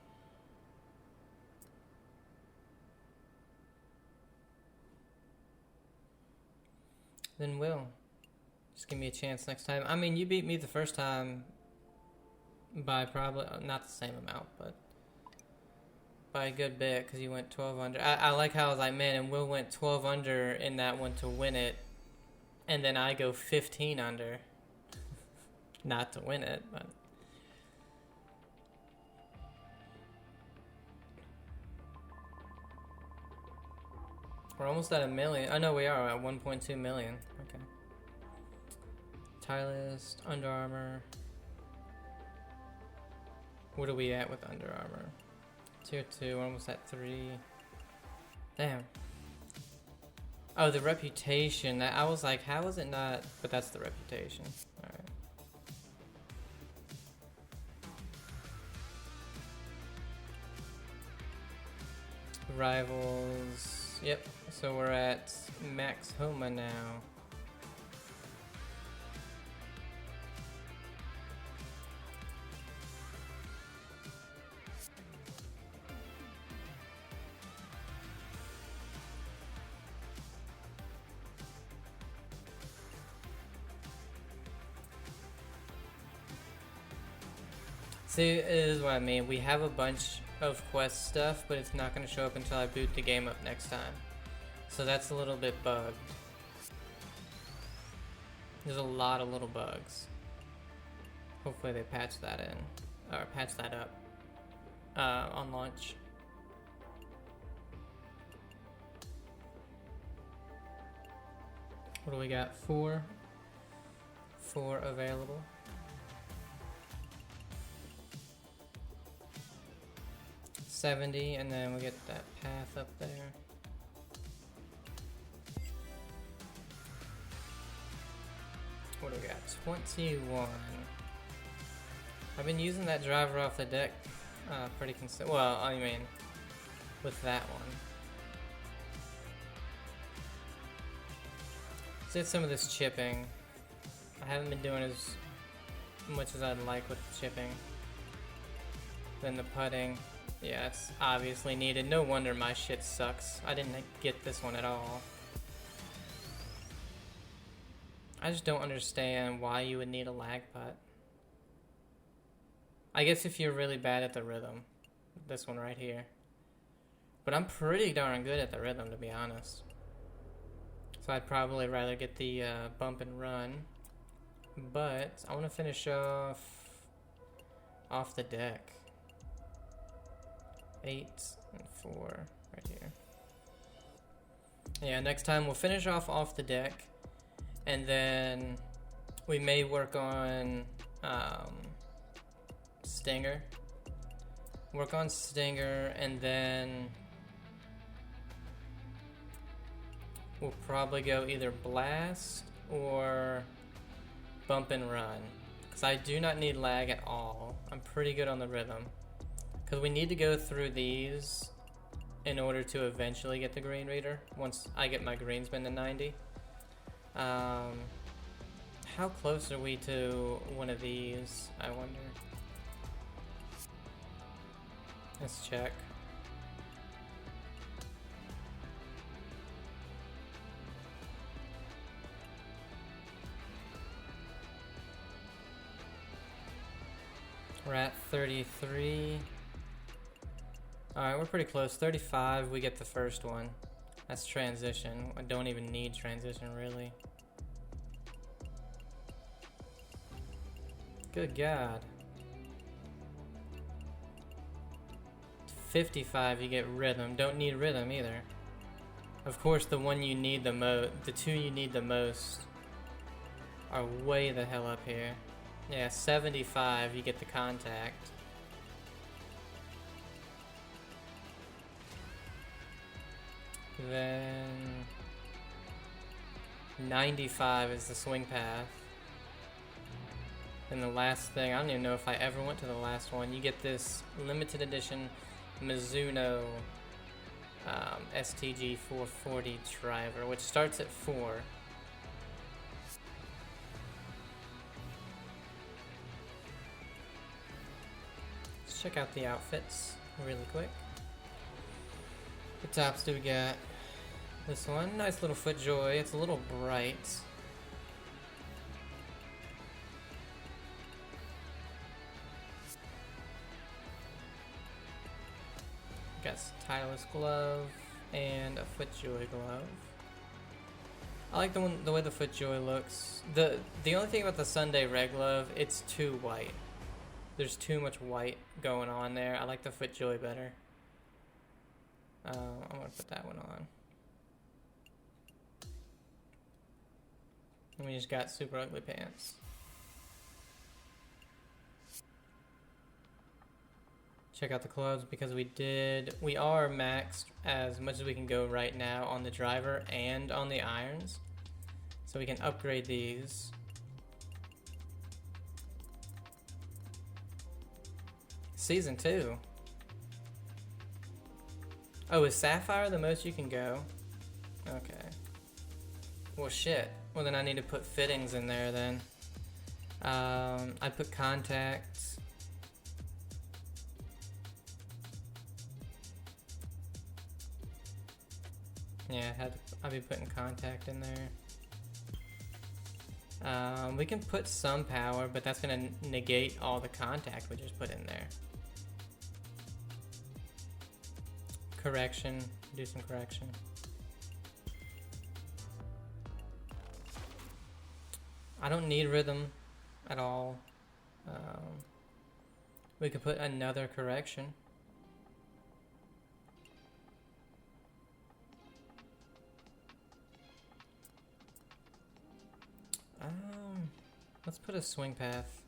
Then will. Just give me a chance next time. I mean, you beat me the first time by probably not the same amount, but by a good bit because he went 12 under. I like how I was like, man, and Will went 12 under in that one to win it, and then I go 15 under. Not to win it, but. We're almost at 1 million. Oh no, we are at 1.2 million. Okay. Titleist, Under Armour. What are we at with Under Armour? Tier 2, we're almost at 3. Damn. Oh, the reputation. I was like, how is it not? But that's the reputation. Alright. Rivals. Yep. So we're at Max Homa now. See, this is what I mean. We have a bunch of quest stuff, but it's not going to show up until I boot the game up next time. So that's a little bit bugged. There's a lot of little bugs. Hopefully they patch that in, or patch that up on launch. What do we got? 4 available. $70, and then we get that path up there. What do we got? 21. I've been using that driver off the deck pretty consistent. Well, I mean, with that one. Did some of this chipping. I haven't been doing as much as I'd like with the chipping. Then the putting. Yeah, it's obviously needed. No wonder my shit sucks. I didn't get this one at all. I just don't understand why you would need a lag putt. I guess if you're really bad at the rhythm. This one right here. But I'm pretty darn good at the rhythm, to be honest. So I'd probably rather get the bump and run. But I want to finish off the deck. 8 and 4 right here. Yeah, next time we'll finish off the deck, and then we may work on Stinger. Work on Stinger, and then we'll probably go either Blast or Bump and Run, because I do not need lag at all. I'm pretty good on the rhythm. Because we need to go through these in order to eventually get the green reader, once I get my green spin to 90. How close are we to one of these, I wonder? Let's check. We're at 33. Alright, we're pretty close. 35, we get the first one. That's transition. I don't even need transition, really. Good God. 55, you get rhythm. Don't need rhythm either. Of course, the one you need the most, the two you need the most are way the hell up here. Yeah, 75, you get the contact. Then 95 is the swing path. And the last thing, I don't even know if I ever went to the last one. You get this limited edition Mizuno STG 440 driver, which starts at 4. Let's check out the outfits really quick. What tops do we got? This one, nice little FootJoy. It's a little bright. Got Titleist glove and a FootJoy glove. I like the way the FootJoy looks. The only thing about the Sunday red glove, it's too white. There's too much white going on there. I like the FootJoy better. I'm gonna put that one on. And we just got super ugly pants. Check out the clubs because we are maxed as much as we can go right now on the driver and on the irons. So we can upgrade these. Season 2. Oh, is Sapphire the most you can go? Okay. Well, shit. Well, then I need to put fittings in there then. I put contacts. Yeah, I'll be putting contact in there. We can put some power, but that's gonna negate all the contact we just put in there. Correction, do some correction. I don't need rhythm at all. We could put another correction. Let's put a swing path.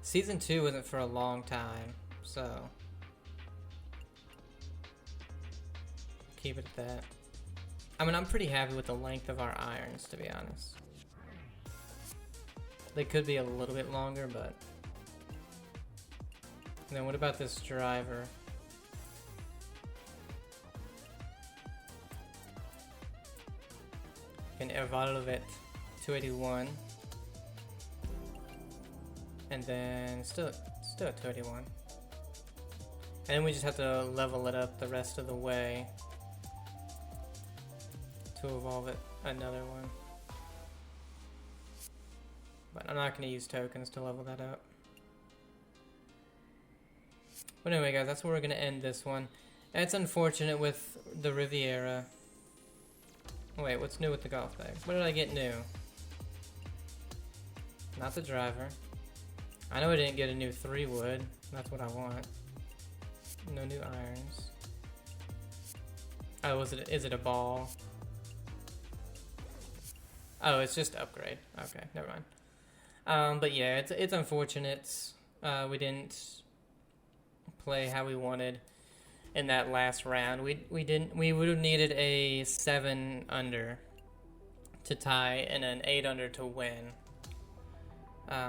Season 2 wasn't for a long time, so keep it at that. I mean, I'm pretty happy with the length of our irons, to be honest. They could be a little bit longer, but... And then what about this driver? An Evaluate 281. And then still at 281. And then we just have to level it up the rest of the way to evolve it another one. But I'm not going to use tokens to level that up. But anyway, guys, that's where we're going to end this one. It's unfortunate with the Riviera. Wait, what's new with the golf bag? What did I get new? Not the driver. I know I didn't get a new 3-wood. That's what I want. No new irons. Oh, is it a ball? Oh, it's just upgrade. Okay, never mind. But yeah, it's unfortunate. We didn't play how we wanted in that last round. We would have needed a 7 under to tie and an 8 under to win.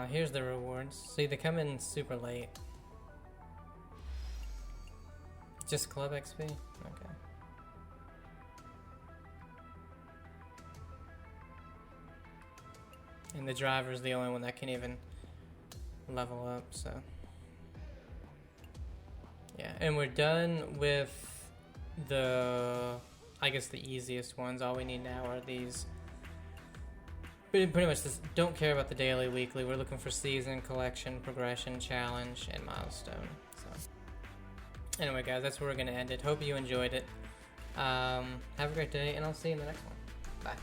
Here's the rewards. See, they come in super late. Just club XP? Okay. And the driver's the only one that can even level up, so. Yeah, and we're done with I guess the easiest ones. All we need now are these. Pretty much this, don't care about the daily, weekly. We're looking for season, collection, progression, challenge, and milestone. So, anyway, guys, that's where we're going to end it. Hope you enjoyed it. Have a great day, and I'll see you in the next one. Bye.